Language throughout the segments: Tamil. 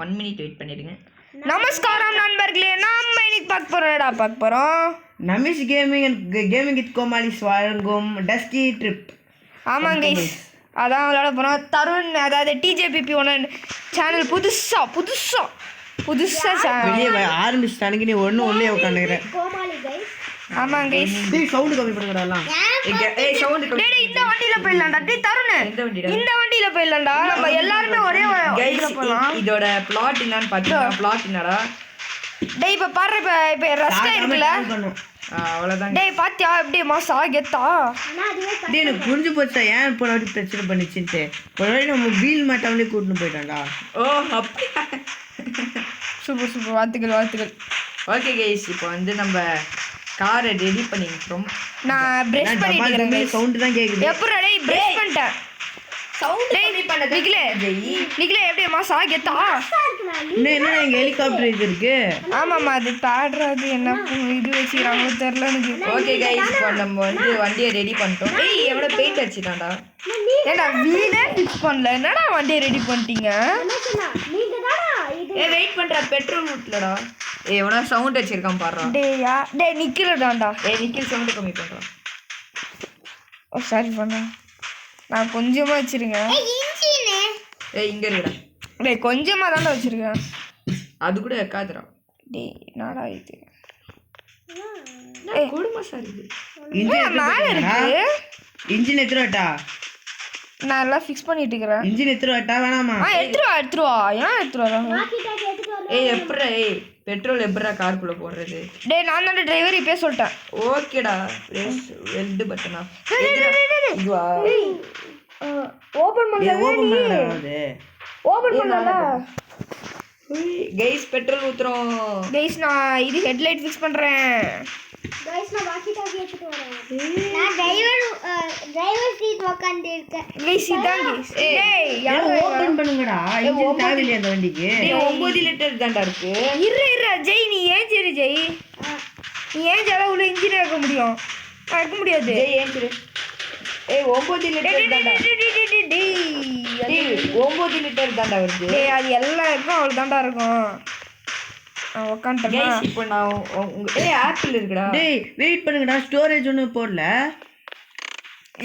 1 minute வெயிட் பண்ணிடுங்க. நமஸ்காரம் நண்பர்களே, நாம இன்னைக்கு பார்க்க போறோம் நமிஷ் கேமிங் வித் கோமாளிஸ் வழங்கும் டஸ்கி ட்ரிப். ஆமாங்க கைஸ், அதான் விளையாட போறோம். தருண், அதாவது டிஜேபிபி ஒன்று சேனல் புதுசா வெளியே ஆரம்பிச்சிட்டானுங்க, நீ உள்ளே உட்காந்துக்கிறேன். ஆமாங்க கைஸ், சவுண்ட் கம்மி பண்ணுங்கடலாம். சவுண்ட் இந்த வண்டியில போயிடலாம்டா. தருண், இந்த வண்டியில போயிடலாம்டா. நம்ம எல்லாருமே ஒரே வண்டியில போலாம். இதோட பிளாட் என்னன்னு பார்த்தீங்கன்னா, பிளாட் என்னடா டேய் இப்ப பாரு, இப்ப ரஸ்டா இருக்குல்ல, அவ்வளவுதான். டேய் பாத்தியா எப்படி மாசா கெத்தா? டேய் எனக்கு புரிஞ்சு போச்சா ஏன் இப்போ அப்படி பிரச்சனை பண்ணிச்சுட்டு. ஒரு நம்ம வீல் மாட்டாமலே கூட்டின்னு போயிட்டான்டா. ஓ அப்படியா, சூப்பர் வாழ்த்துக்கள். ஓகே கைஸ், இப்போ வந்து நம்ம காரை ரெடி பண்ணிக்கிறோம். நான் பிரஷ் பண்ணிட்டு இருக்கேன். சவுண்ட் தான் கேக்குது. எப்பறா டேய் பிரஷ் பண்ணிட்டேன். சவுண்ட் ரெடி பண்ணது நிக்கலே எப்படி மாசா கெத்தா? என்ன எங்க ஹெலிகாப்டர் இது இருக்கு. ஆமாமா, அது பாடுறது என்ன இது வச்சுக்கிறாங்களோ தெரியல எனக்கு. ஓகே கைஸ், இப்போ நம்ம வந்து வண்டியை ரெடி பண்ணிட்டோம். ஏய் எவ்வளோ பெயிண்ட் அடிச்சிட்டான்டா. ஏடா வீடே ஃபிக்ஸ் பண்ணல, என்னடா வண்டியை ரெடி பண்ணிட்டீங்க? வெயிட் பண்ற, பெட்ரோல் ஊட்டலடா. எவ்வளோ சவுண்ட் வச்சிருக்கான் பாடுறா. டேய் நிக்கலடாண்டா. நிக்கில் சவுண்ட் கம்மி பண்றான். ஓ சாரி பண்ணா, நான் கொஞ்சமா வச்சிருங்க. இங்க இருக்குடா. டேய் கொஞ்சமா தான்டா வச்சிருக்கேன். அது கூட வைக்காதுடா. டேய் என்னடா இது? குடும்பம் சார் இது. மேல இருக்கு. இன்ஜின் எத்துருவாட்டா? நான் எல்லாம் ஃபிக்ஸ் பண்ணிட்டு இருக்கேன். இன்ஜின் எத்துருவாட்டா வேணாமா? எடுத்துருவா. ஏன் எடுத்துருவா? எப்படா பெட்ரோல் எப்படா காருக்குள்ள போடுறது? டேய் நான் தான் டிரைவர் இப்பே சொல்லிட்டேன். ஓகேடா, வெல்ட் பட்டனா இதுவா? ஓபன் பண்ணல. Guys petrol ஊத்துறோம். கைஸ் நான் இது ஹெட்லைட் ஃபிக்ஸ் பண்றேன். गाइस நான் வாக்கி டாக்கி எடுத்துட்டு வரேன். நான் டிரைவர் சீட் உட்கார்ந்து இருக்கேன். கைஸ் இதான் கைஸ். டேய் யார் ஓபன் பண்ணுங்கடா. இன்ஜின் தேவையில்லை அந்த வண்டிக்கு. டேய் 9 லிட்டர் தான்டா இருக்கு. இரு ஜெய், நீ ஏன் சரி ஜெய், நீ ஏன் ஜல உள்ள இன்ஜின் வைக்க முடியும்? வைக்க முடியாது. ஜெய் ஏன் சரி. 9 லிட்டர் தான்டா. டேய் 9 லிட்டர் தான்டா வருது. டேய் அது எல்லாம் இருக்கும், அவ்வளவு தான்டா இருக்கும். உட்காந்துட்டேன். கைஸ் இப்போ நான் ஆப்பிள் இருக்குடா. டேய் வெயிட் பண்ணுங்கடா, ஸ்டோரேஜ் ஒன்றும் போடல.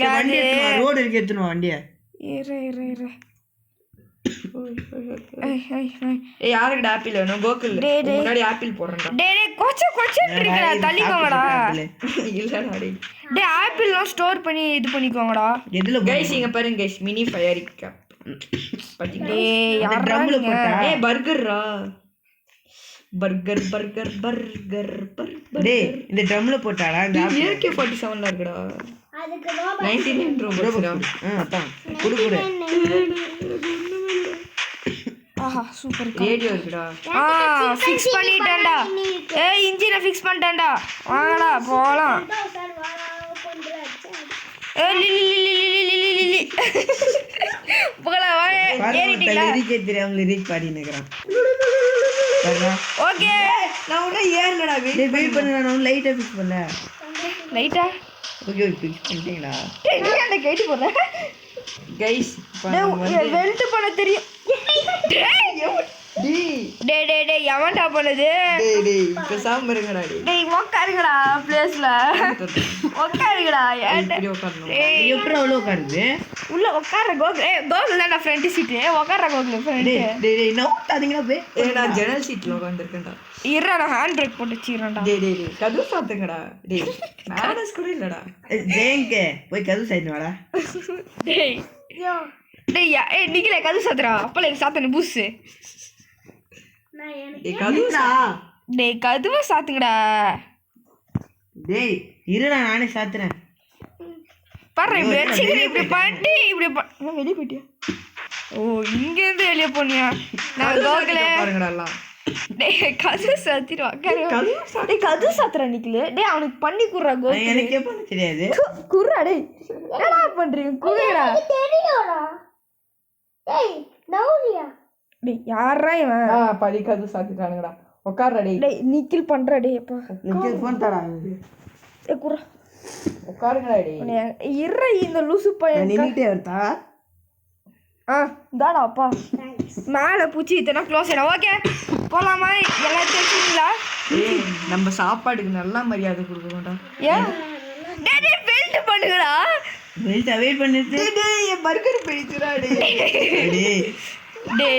வண்டி ரோடு இருக்கு, எடுத்துனுவா வண்டியை. இரு யாருக்குடா ஆப்பிள் வேணும்? கோகுல் முன்னாடி ஆப்பிள் போடுறேன்டா. டேய் கொச்சன்னு இருக்கடா, தள்ளிக்கோங்கடா. இல்லடா டேய் ஆப்பிள்லாம் ஸ்டோர் பண்ணி இது பண்ணிக்கோங்கடா. எதுல கைஸ் இங்க பாருங்க கைஸ், மினி ஃபயர் கேப் பாத்தீங்களா? டேய் யாரா ட்ரம்ல போட்டா? பர்கர்ரா, பர்கர். டேய் இந்த ட்ரம்ல போட்டாடா. இந்த AK-47 இருக்குடா. அதுக்கு 99 ரூபாய்டா. அதான் குடு ஆஹா சூப்பர். ரேடியோ இருக்குடா. ஃபிக்ஸ் பண்ணிட்டேன்டா. ஏய் இன்ஜினை ஃபிக்ஸ் பண்ணிட்டேன்டா. வாங்கடா போலாம். லிலி போகலாம் வா. ஏறிட்டீங்களா? லிரிக் தெரியாம லிரிக் பாடி நிக்கறான். ஓகே நான் உள்ள ஏறலடா. வெயிட் பண்ணு, நான் லைட்டா ஃபிக்ஸ் பண்ணல. லைட்டா ஓகே ஃபிக்ஸ் பண்ணிட்டீங்களா? டேய் நீ அந்த கைட்டு போற. கைஸ் டேய் வெல்ட் பண்ண தெரியும். டேய் எவன்டா பண்ணுது? டேய் பேசாம இருங்கடா. டேய் உட்காருங்கடா பிளேஸ்ல. உட்காருங்கடா. இப்படி உட்காரணும். ஏய் எப்படி அவ்வளோ உட்காருது? உள்ள உட்கார கோகுல் தான் ஃப்ரண்ட் சீட்டு. உட்கார கோகுல் ஃப்ரண்ட். டேய் நோட்டாதீங்கடா பே. நான் ஜன்னல் சீட்ல உட்கார்ந்திருக்கேன்டா. இருடா நான் ஹேண்ட் பிரேக் போட்டு வச்சிரேன்டா. டேய் கதவு சாத்துங்கடா. டேய் மேனஸ் கூட இல்லடா. ஜெயங்க போய் கதவு சைடு வாடா. டேய் நிக்கல கதவு சாத்துறா. அப்பல எனக்கு சாத்தனே பூஸ். டேய் கதவை சாத்துங்கடா. டேய் இருடா நானே சாத்துறேன். பாரு இப்படி வச்சுக்கிற, இப்படி பண்ணிட்டு இப்படி வெளியே போயிட்டியா? ஓ இங்க இருந்து வெளியே போனியா? நான் கோகுல பாருங்கடா எல்லாம். டேய் கதவு சாத்திடுவா. டேய் கதவு சாத்துறா நிக்கல. டேய் அவனுக்கு பண்ணி குடுறா கோகுல். எனக்கே பண்ண தெரியாது. குடுறா. டேய் என்னடா பண்றீங்க? குடுறா. தெரியும்டா. டேய் நவுரியா. டேய் யாரா இவன்? படி கதவு சாத்திட்டானுங்கடா. உட்கார்றா டேய். டேய் நிக்கில் பண்றா. டேய் அப்பா நிக்கில் ஃபோன் தரா. டேய் குடுறா. உட்காருங்கடா டேய். இருடா இந்த லூசு பையன் நின்னுட்டே வரதா? இதாடா அப்பா மேலே பூச்சி இத்தனை க்ளோஸ் ஆகிடும். ஓகே போகலாமா? எல்லாம் தெரிஞ்சுங்களா? ஏய் நம்ம சாப்பாடுக்கு நல்லா மரியாதை கொடுக்கணும்டா. ஏன் டேய் பெல்ட் பண்ணுங்கடா. வெயிட் வெயிட் பண்ணிட்டு டேய் என் பர்கர் பிடிச்சுடா டேய்.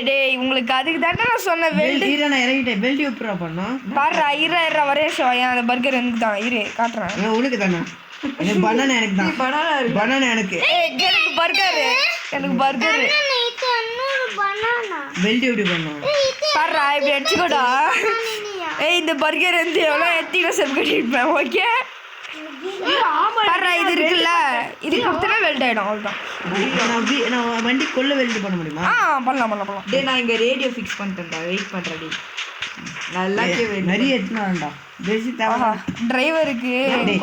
டேய் உங்களுக்கு அதுக்கு தானே நான் சொன்னேன் பெல்ட் ஈர நான் இறங்கிட்டேன். பெல்ட் எப்பரா பண்ணா? பாருடா இரு வரே ஏன் அந்த பர்கர் எனக்கு தான் இரு காட்டுறேன். நான் உனக்கு தானா? எனக்கு பனானா எனக்கு தான். பனானா இருக்கு. பனானா எனக்கு. எனக்கு பர்கர் இது இன்னொரு பனானா. பெல்ட் எப்படி பண்ணா? பாருடா இப்படி அடிச்சுக்கோடா. இந்த பர்கர் வந்து எவ்வளோ எத்தின செப் கட்டிருப்பேன். ஓகே பாருடா இது இருக்குல்ல இது கொடுத்தனா வெல்ட் ஆகிடும். அவ்வளோதான். நான் வண்டி கொள்ள வெல்ட் பண்ண முடியுமா? பண்ணலாம். டேய் நான் இங்கே ரேடியோ ஃபிக்ஸ் பண்ணிட்டேன்டா. வெயிட் பண்ணுறேன் டேய். நல்லா நிறைய எடுத்துனா வேண்டாம். பேசி தேவை. டிரைவருக்கு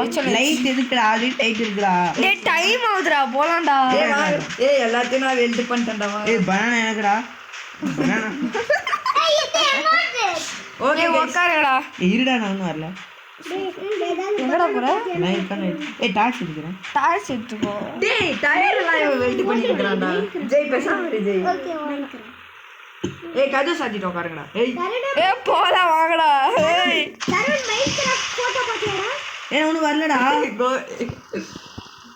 கொஞ்சம் லைட் எதுக்குடா? ஆல்ரெடி டைட் இருக்குடா. டேய் டைம் ஆகுதுடா போலாம்டா. ஏய் எல்லாத்தையும் நான் வெல்ட் பண்ணிட்டேன்டா. பனானா எனக்குடா. பனானா ஓகே உட்காருங்கடா. இருடா நான் ஒன்றும் வரல. எங்கடா போற? நான் இருக்கானே. டாக்ஸ் எடுக்கிறேன். டார்ச் எடுத்துக்கோ. டேய் டயர் எல்லாம் வெல்ட் பண்ணிக்கிறான்டா. ஜெய் பேசாம இரு ஜெய். ஓகே வாங்கிக்கிறேன். ஏய் கதை சாத்திட்டு உட்காருங்கடா. ஏய் போலாம் வாங்கடா. தருண் மைக்ராஃப்ட் போட்டோ பாத்தியாடா? ஒன்றும் வரலடா.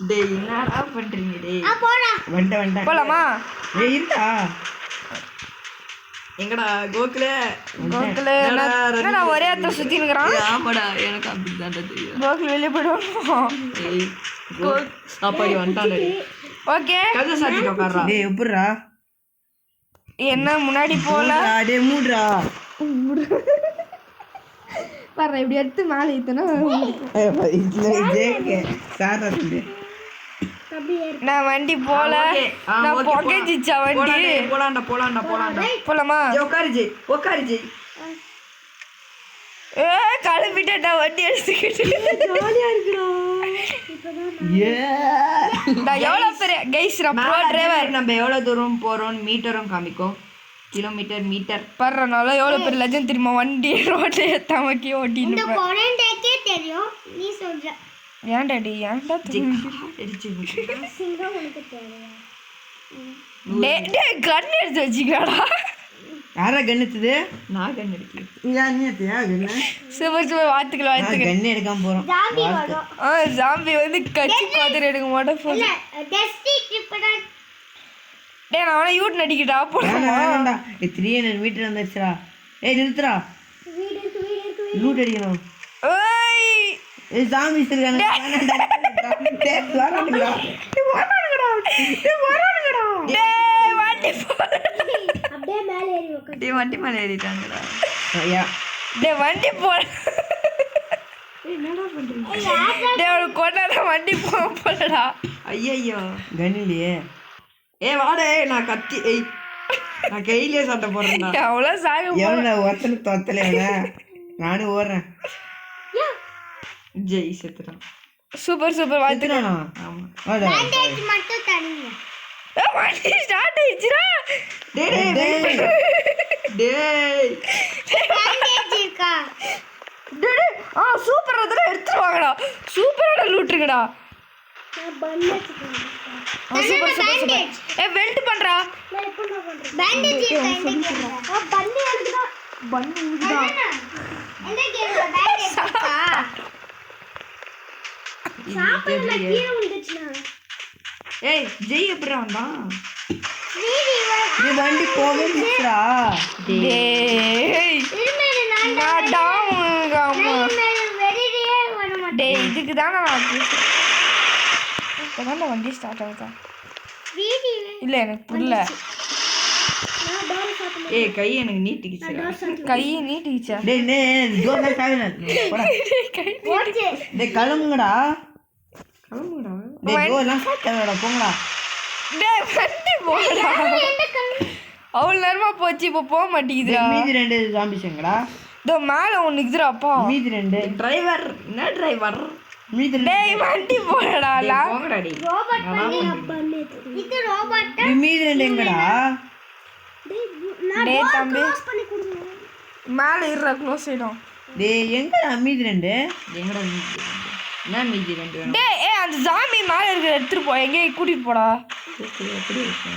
டேய் என்னடா பண்றீங்க டேய்? போடா. வந்துட்டேன். போலாமா? இருடா. எங்கடா கோகுலே? என்னடா ஒரே இடத்துல சுத்தி நிக்கிறான். ஆமாடா எனக்கு அப்படிதான் தெரியும். கோகுல் வெளியே போயிடுவோம். ஏய் அப்படி வந்துட்டான் டேய். ஓகே கதை சாத்திட்டு உட்காருடா. டேய் எப்படிடா? என்ன முன்னாடி போல டேய் மூடுடா. பாரு இப்படி எடுத்து மேலே ஏத்தனா நான் வண்டி போல. நான் புகைஞ்சிச்சா வண்டி. போலாம்டா. போலாமா? உட்காரு ஜெய். கிளம்பிட்டா வண்டி எடுத்துக்கிட்டு. ஜாலியா இருக்குடா. நான் எவ்வளோ பெரிய கைஸ் நான் ப்ரோ டிரைவர். நம்ம எவ்வளவு தூரம் போறோம் மீட்டரும் காமிக்கும். கிலோமீட்டர் மீட்டர் பர்றனால எவ்வளோ பெரிய லெஜண்ட் தெரியுமா? வண்டி ரோட்டை ஏத்தாமக்கி ஓட்டின்னு இந்த கொரண்டேக்கே தெரியும் நீ சொல்ற. ஏன் டாடி ஏன்டா சிங்கம் உனக்கு தெரியும். கன் எடுத்து வச்சுக்கடா. யாரா கண்ணுத்துது? நான் கண் எடுக்கிறேன். சூப்பர் வாழ்த்துக்கள். கண்ணு எடுக்காம போறோம். ஜாம்பி வரும். ஜாம்பி வந்து கட்சி காதல் எடுக்க மாட்டேன். இல்ல டெஸ்டி ட்ரிப்டா. டேய் நான் அவனை யூட் நடிக்கிட்டா போலாமா? 300 மீட்டர் வந்துருச்சுடா. ஏய் நிறுத்துடா. வீடு இருக்கு. லூட் அடிக்கணும். ஏய் சாமி இருக்காங்க. டேய் வண்டி போல. அப்படியே மேலே ஏறி உட்காரு. டேய் வண்டி மேலே ஏறிட்டாங்கடா. டேய் வண்டி போல. என்னடா பண்றீங்க? டேய் ஒரு கொண்டாட வண்டி போலடா. ஐயோ கண்ணிலையே. ஏய் வாடே நான் கத்தி. ஏய் நான் கையிலே சண்டை போடுறேன்டா. அவ்வளோ சாக எவ்வளோ ஒருத்தனை தொத்தலையா? நானும் ஓடுறேன். ஜெய் செத்துறான். சூப்பர் வாழ்த்துக்கள். ஆமா பேண்டேஜ் மட்டும் தரீங்க. வண்டி ஸ்டார்ட் ஆயிடுச்சுடா. டேய் பேண்டேஜ் இருக்கா? டேய் சூப்பர் அதெல்லாம் எடுத்துட்டு வாங்கடா. சூப்பரான லூட்ருங்கடா. நான் பண்ண வச்சிருக்கேன். சூப்பர். வெல்ட் பண்றா. நான் எப்போ பண்றேன்? Bandage bandage. பண்ணி எடுக்குதா? பண்ணி இதுடா. என்ன கேக்குற பேண்டேஜ் இருக்கா? சாப்பிடல கீழ விழுந்துச்சுனா. ஏய் ஜெய் எப்படிடா வந்தான்? நீ வண்டி போகணும்டா. டேய் இருமேல நான் டவுன் ஆமா. வெரியே வர மாட்டேன். டேய் இதுக்கு தான நான் இப்போதான் வண்டி ஸ்டார்ட் ஆகுதா? வீடியோ இல்ல எனக்கு புரியல. நான் டோர் சாப்பிடல. ஏய் கை எனக்கு நீட்டிக்கிச்சுடா. கை நீட்டிச்சா? டேய் டோர்ல காவின. போச்சு. டேய் கிளம்புங்கடா. கிளம்புடா. டேய் டோர்லாம் சாத்தடா போங்கடா. டேய் வண்டி போடா. என்ன கண்ணு? அவ்வளோ நேரமா போச்சு இப்போ போக மாட்டேங்குதுடா. மீதி 2 ஜாம்பிஸ்ங்கடா. இதோ மேலே ஒன்று இருக்குதுடாப்பா. மீதி 2 டிரைவர் என்ன டிரைவர்? மீதி 2. டேய் வண்டி போடா. போங்கடா டேய். ரோபோட் பண்ணி இது ரோபோட். மீதி 2 எங்கடா? நான் டேய் டோர் தம்பி க்ளோஸ் பண்ணி கொடுங்க. மேலே இருற க்ளோஸ் ஆயிடும். டேய் எங்கடா மீதி 2? எங்கடா மீதி ரெண்டு? என்ன மீதி 2 வேணும்? டேய் அந்த ஜாம்பி மேலே இருக்கிற எடுத்துட்டு போ. எங்கேயும் கூட்டிட்டு போடா. எப்படி இருக்கு?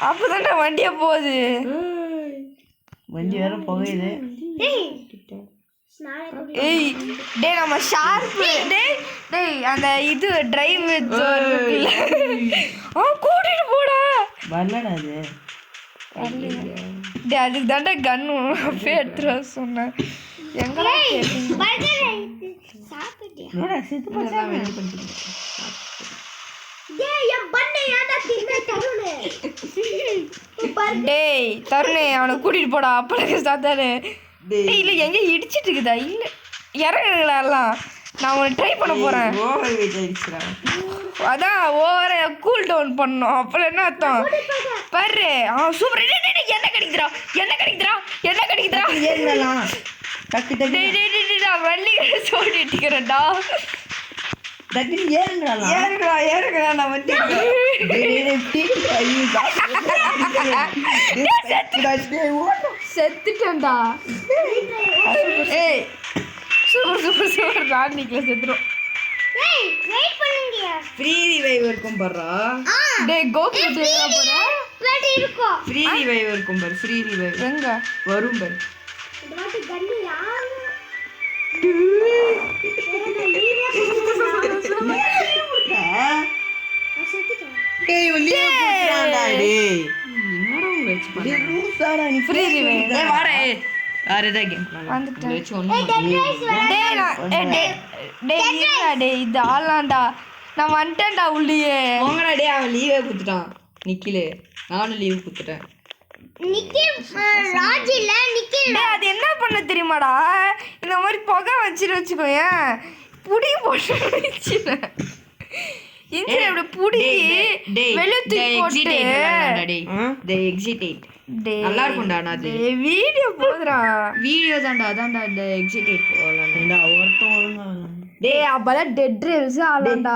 அப்பதான்டா வண்டியே போகுது. வண்டி வேற புகையுது. ஏய் டேய் நம்ம ஷார்ப்பு டேய் அந்த இது டிரைவ் இருக்குல்ல கூட்டிட்டு போடா. வரலடா அது. டேய் அதுக்கு தாண்டா கன்னு அப்பே எடுத்துற சொன்னேன். எங்கடா என்னடா சித்து பச்சா வெயிட் பண்ணிட்டு. டேய் தருணே அவனை கூட்டிட்டு போடா. அப்பளக்கு சாத்தானே டேய் இல்லை எங்கே இடிச்சிட்டு இருக்குதா? இல்லை இறங்குங்களா எல்லாம். நான் உன்னை ட்ரை பண்ண போகிறேன். ஓவர் வெயிட் ஆயிடுச்சுடா. அதான் ஓவர கூல் டவுன் பண்ணோம். அப்புறம் என்ன அர்த்தம் பாரு. சூப்பர். என்ன கிடைக்குதுடா என்ன கிடைக்குதுடா என்ன கிடைக்குதுடா? ஏறலாம் டக்கு டக்கு. டேய் டேய் டேய் நான் வள்ளி கடை சோடிட்டுக்கிறேன்டா. டக்கு ஏறலாம். ஏறுங்கடா நான் வந்து செத்துட்டேன்டா. ஏய் சூப்பர் சூப்பர் சூப்பர். ராணிக்குள்ள செத்துரும். ஃப்ரீ ரிவைவ் இருக்கும் பாருடா. டேய் கோகுல் தேவா போற ஃப்ரீ ரிவைவ் இருக்கும் பாரு. ஃப்ரீ ரிவைவ் எங்க வரும் பாரு. டேய் வெளிய போடா டேய். என்னடா வெச்சு பண்ண? டேய் லூசாடா நீ. ஃப்ரீ ரிவைவ் டேய் வாடா. வேற ஏதா கேம் வந்துட்டேன். வெச்சு ஒண்ணு டேய் இது ஆளாண்டா. நான் வந்துட்டேன்டா உள்ளியே. போங்கடா டேய். அவன் லீவே குடுத்துட்டான் நிக்கிலே. நானும் லீவ் குடுத்துட்டேன். டேய் அது என்ன பண்ண தெரியுமாடா? இந்த மாதிரி புகை வச்சுக்கோயேன் புடி போட்டு இன்ஜின் அப்படி புடி வெளியே தூக்கி போட்டு டேய் எக்ஸிட் நல்லா இருக்கும்டா. அது வீடியோ போதுடா. வீடியோ தான்டா. அதான்டா இந்த எக்ஸிட் போகலாம். ஒருத்தன் ஒழுங்கா. டேய் அப்பதான் டெட் ரேல்ஸ் ஆளாண்டா.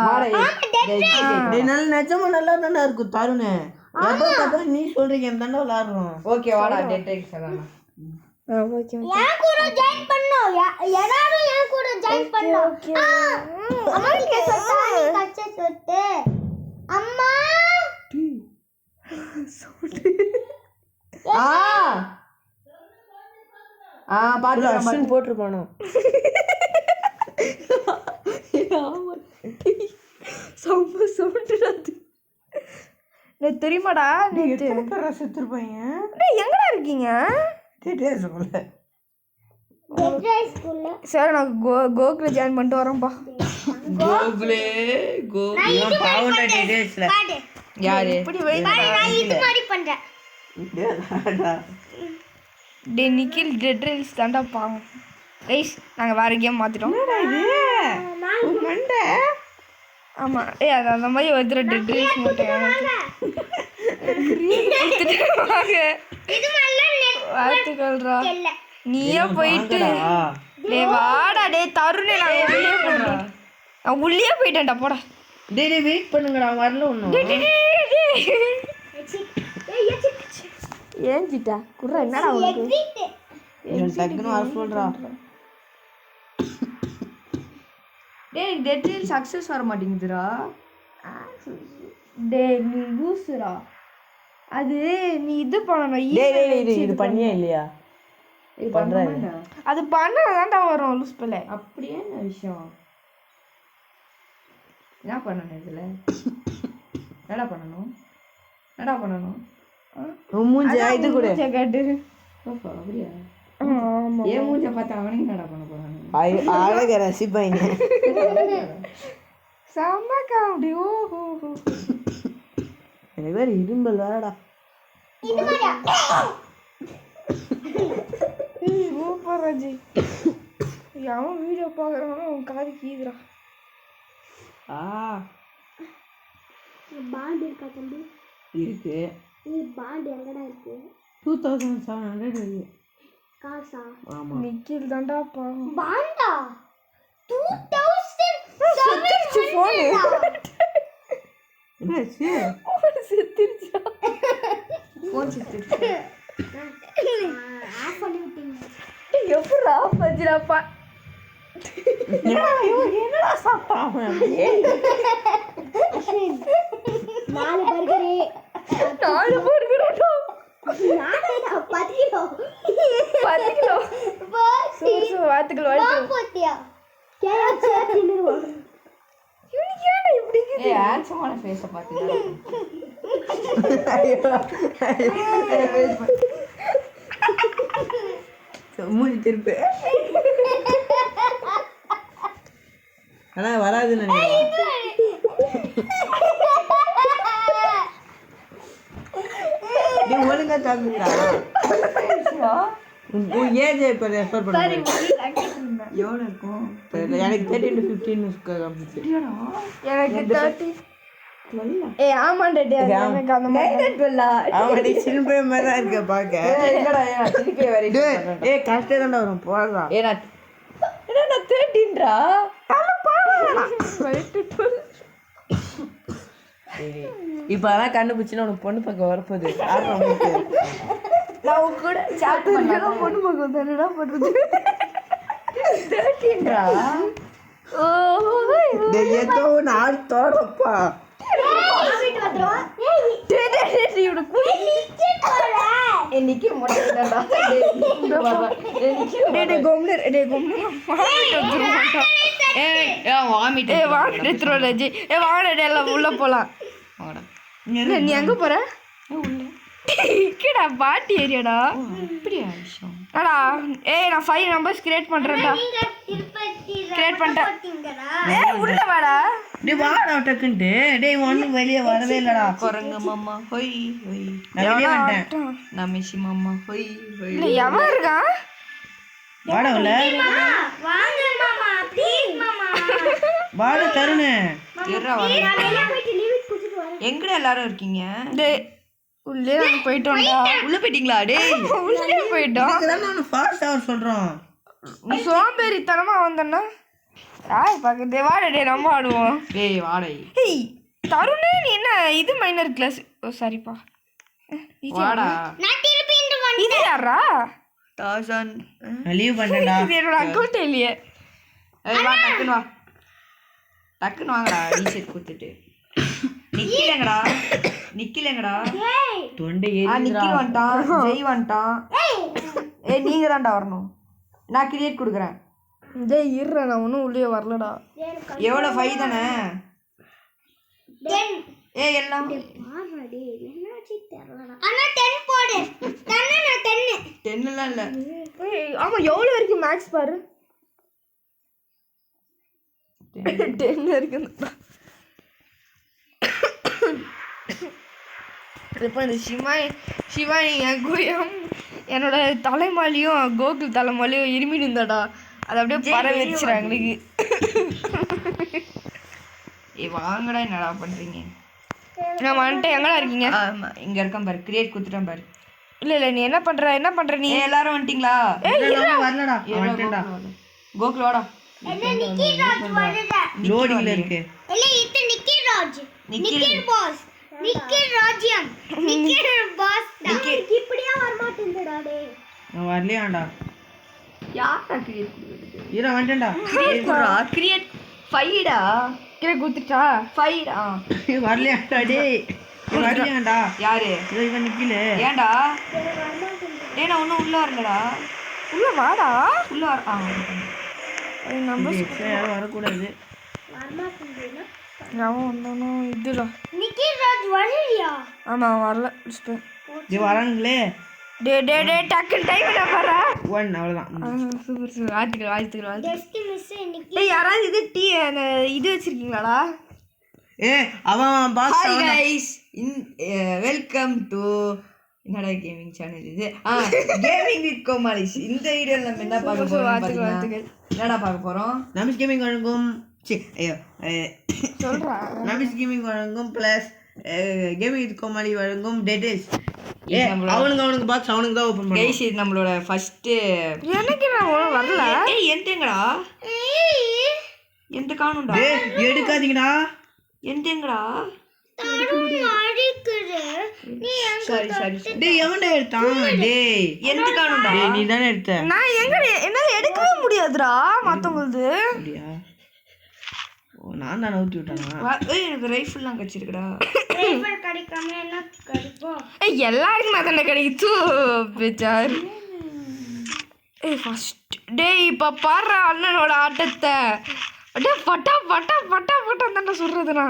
டேய் நல்ல நிஜமா நல்லா தானே இருக்கு தருணே. எப்ப பார்த்தா நீ சொல்றீங்க என் தாண்டா விளையாடுறோம். ஓகே வாடா டெட் ரேல்ஸ் ஆடலாம். ஓகே என் கூட ஜாயின் பண்ணோம். எல்லாரும் என் கூட ஜாயின் பண்ணோம். அம்மா கிட்ட சொன்னா நீ கச்ச சொட்டு. அம்மா பாரு அஸ்வின் போட்டுருப்பானோ. சௌம்ப சொல்றது தெரியுமாடா? நேத்து செத்துருப்பாங்க. டேய் எங்கடா இருக்கீங்க? சொல்ல ஸ்கூல்ல சரி நான் கோகுல ஜாயின் பண்ணிட்டு வரேன்ப்பா. கோகுலே பாவண்டா டீடைல்ஸ்ல பாடு. யாரு இப்படி வை. நான் இது மாதிரி பண்றேன். டேய் நிக்கில் டெட் ரேல்ஸ் தாண்டா பாவம். கைஸ் நாங்கள் வேற கேம் மாற்றிட்டோம். மண்டை. ஆமாம் ஏய் அது அந்த மாதிரி ஒருத்தர் டெட் ரேல்ஸ் மாட்டேன். இது நல்லா வாழ்த்துக்கள்ரா. இல்ல. நீயே போயிட்டு டேய் வாடா டேய் தருணே. நான் உள்ளே போயிட்டேன்டா போடா. டேய் வெயிட் பண்ணுங்கடா வரல ஒன்றும். ஏஞ்சிட்டா குர்ரா என்னடா உனக்கு? டக்குன்னு வர சொல்றா. டேய் டெட் ரேல் சக்சஸ் வர மாட்டேங்குதுடா. டேய் நீ லூசுடா. அது நீ இது பண்ணணும். டேய் இது பண்ணியா இல்லையா? இது பண்றாங்க. அது பண்ணாதான்டா வரும் லூஸ் பிள்ளை. அப்படியே என்ன விஷயம்? என்ன பண்ணணும் இதுல? என்னடா பண்ணணும்? மூஞ்ச இது கூட கேட்டு. ஓஹோ அப்படியா? ஆமா ஏன் மூஞ்ச பார்த்து அவனுக்கு என்னடா பண்ண போறாங்க? அழக ரசிப்பாங்க. சம்மக்கா அப்படி ஓஹோ எனக்கு வேற இரும்பல் வேறடா. சூப்பர் ராஜி. அவன் வீடியோ பார்க்குறானோ அவன் காது கீதுரா. பாண்ட் இருக்கா தம்பி? இருக்கு. நீ பாண்ட் எங்கடா இருக்கு? 2700 காசா? ஆமா. நிக்கில் தாண்டா பாவம். பாண்டா 2700 போனு என்னாச்சு? செத்துருச்சா? போன் செத்துருச்சு. ஆஃப் பண்ணி விட்டீங்க. எப்படி ஆஃப் ஆச்சுடாப்பா? என்னடா சாப்பிட்டான்? 4 பர்கரு 4 பர்கரடா 10 கிலோ 10 கிலோ வாத்துக்கள் வாழ்த்து போட்டியா கேச்சா தின்னுவா இவனுக்கு ஏன்டா இப்படி இருக்குது? ஏய் ஹேண்ட்ஸமான ஃபேஸை பார்த்தீங்களா? மூஞ்சி திருப்பு. ஆனா வராதுன்னு நினைக்கிறேன். நீ ஒழுங்கா சாப்பிட்டா உன் ஏஜ் இப்போ ரெஃபர் பண்ணுங்க. எவ்வளோ இருக்கும்? எனக்கு 13 to 15 காமிச்சு. எனக்கு 30 ஏய் ஆமாண்டா டேய் எனக்கு அந்த மாதிரி அவன் சின்ன பையன் மாதிரி தான் இருக்க பார்க்க. திருப்பி வரை ஏய் கஷ்டம் தான்டா வரும் போடலாம். ஏன்னா என்னடா 13ன்றா? இப்போ அதான் கண்டுபிடிச்சின்னா உனக்கு பொண்ணு பக்கம் வரப்போகுது. நான் கூட சாப்பிட்டு பொண்ணு மகன் என்னடா பண்றது 13ன்றா? ஏதோ ஒன்று ஆள் தோறப்பா. இன்னைக்கு முட்டைடா. உள்ள போலாம். நீ எங்க போற? இக்கடா பாட்டி ஏரியாடா. அப்படியா விஷயம்? அடா ஏய் நான் 5 நம்பர்ஸ் கிரியேட் பண்றேன்டா. கிரியேட் பண்ணிட்டேன். ஏய் உள்ள வாடா. டேய் வாடா டக்குன்ட்டு. டேய் ஒண்ணும் வெளியே வரவே இல்லடா. குரங்கு மாமா ஹொய் ஹொய். நான் வெளியே வந்துட்டேன். நான் மிஷி மாமா ஹொய் ஹொய். இல்ல எவன் இருக்கான்? வாடா உள்ள. வாங்க மாமா ப்ளீஸ் மாமா வாடா தருணு. இருடா வா. வெளிய போயிட்டு லீவ் குடிச்சிட்டு வரேன். எங்கடா எல்லாரும் இருக்கீங்க? டேய் உள்ளே நாங்க போயிட்டோம்டா. உள்ள போயிட்டீங்களா? டேய் உள்ளே போயிட்டோம். இதுதான் நான் ஃபாஸ்ட் அவர் சொல்றோம். நீ சோம்பேறித்தனமா வந்தன்னா யாய் பாக்குதே வாடா டேய் நம்ம ஆடுவோம். டேய் வாடை. ஏய் தருணே நீ என்ன இது மைனர் கிளாஸ். ஓ சாரிப்பா. வாடா. நான் திருப்பி இந்த வந்து இது யாரா? 1000. நான் லீவ் பண்ணேன்டா. இது என்னோட அக்கௌண்ட் இல்லையே. ஏய் வா டக்குன்னு வா. டக்குன்னு வாங்கடா ரீசெட் கொடுத்துட்டு. நிக்கிலங்கடா. நிக்கிலங்கடா. ஏய் தொண்டை நிக்கில் ஏறிடுறா. வந்துட்டான். ஜெய் வந்துட்டான். ஏய் நீங்க தான்டா வரணும். நான் கிரியேட் கொடுக்குறேன். டேய் இருடா நான் ஒன்றும் உள்ளே வரலடா. எவ்வளோ 5 தானே? 10 ஏய் எல்லாம் பாருடி என்னாச்சு தெரியலடா. அண்ணா 10 போடு. தண்ணா 10. 10 எல்லாம் இல்லை. ஏய் ஆமா எவ்வளோ வரைக்கும் மேக்ஸ் பாரு. 10 வரைக்கும் இப்போ இந்த சிவானி என்னோட தலைமாலியும் கோகுல் தலைமாலியும் இருமின்னு இருந்தாடா. அதை அப்படியே பற வச்சுறா எங்களுக்கு. ஏய் வாங்கடா என்னடா பண்றீங்க? நான் வந்துட்டு எங்கடா இருக்கீங்க? ஆமா இங்க இருக்கேன் பாரு. கிரியேட் கொடுத்துட்டேன் பாரு. இல்லை நீ என்ன பண்ற நீ? ஏய் எல்லாரும் வந்துட்டீங்களா? வரலடா. வந்துட்டேன்டா. கோகுல் வாடா. என்ன நிக்கில் ராஜ் வருதா? லோடிங்ல இருக்கு. இல்ல இது நிக்கில் ராஜ். நிக்கில். நிக்கில் பாஸ். நிக்கில் ராஜ்யம். நிக்கில் பாஸ். இப்படியே வர மாட்டேங்குதுடா டேய். நான் வரலையாடா. யாரா கிரியேட் கொடுக்குறது? இர வந்துட்டேன்டா. கிரியேட் குடுறா. கிரியேட் 5டா. கீழே குத்துச்சா? 5டா. வரலையாடா டேய். வரலையாடா. யாரு? இதோ இவன் நிக்கல. ஏன்டா? டேய் நான் ஒன்றும் உள்ள வரலடா. உள்ள வாடா. உள்ள வர நம்பர் யாரும் வரக்கூடாது. வர மாட்டேங்குதுனா? அவன் வந்தானோ இதுடா. நிக்கில் ராஜ் வரலையா? ஆமா அவன் வரல. இது வரானுங்களே. டே டக்குன்னு டைம் என்ன பாரு. 1 அவ்வளவுதான். சூப்பர் வாழ்த்துக்கள். Just miss Nikhil. டேய் யாராவது இது இது வச்சிருக்கீங்களாடா? அவன் boss hi guys. Welcome to என்னடா கேமிங் சேனல் இது? Gaming with Komalis. இந்த வீடியோல நம்ம என்ன பார்க்க போறோம் வாழ்த்துக்கள். என்னடா பார்க்க போறோம்? நமிஸ் கேமிங் வழங்கும் சொல்றா. நமிஸ் கேமிங் வழங்கும் பிளஸ் கேமிங் வித் கோமாளி வழங்கும் டேட்டேஸ். அவனுக்கு பாக்ஸ் அவனுக்கு தான் ஓபன் கைஸ் இது நம்மளோட ஃபர்ஸ்ட். எனக்கு நான் வரல. ஏய் எந்தங்கடா? எந்த காணும்டா? எடுக்காதீங்கடா. எந்தங்கடா? தரும் அடிக்குது. நீ சாரி. டேய் எவன்டா எடுத்தான்? டேய் எந்த காணும்டா? நீ தானே எடுத்த. நான் என்னால எடுக்கவே முடியாதுடா மத்தவங்களுது. அப்படியா? நான் தான் ஊற்றி விட்டானா ஏய் எனக்கு ரைஃபிள்லாம் கச்சிருக்குடா. ரைஃபிள் கிடைக்காம என்ன கிடைக்கும்? ஏய் எல்லாருக்கும் தானே கிடைக்குது பேச்சார். ஏய் ஃபர்ஸ்ட் டேய் இப்போ பாடுற அண்ணனோட ஆட்டத்தை அப்படியே பட்டா பட்டா பட்டா பட்டா தானே சொல்கிறதுண்ணா.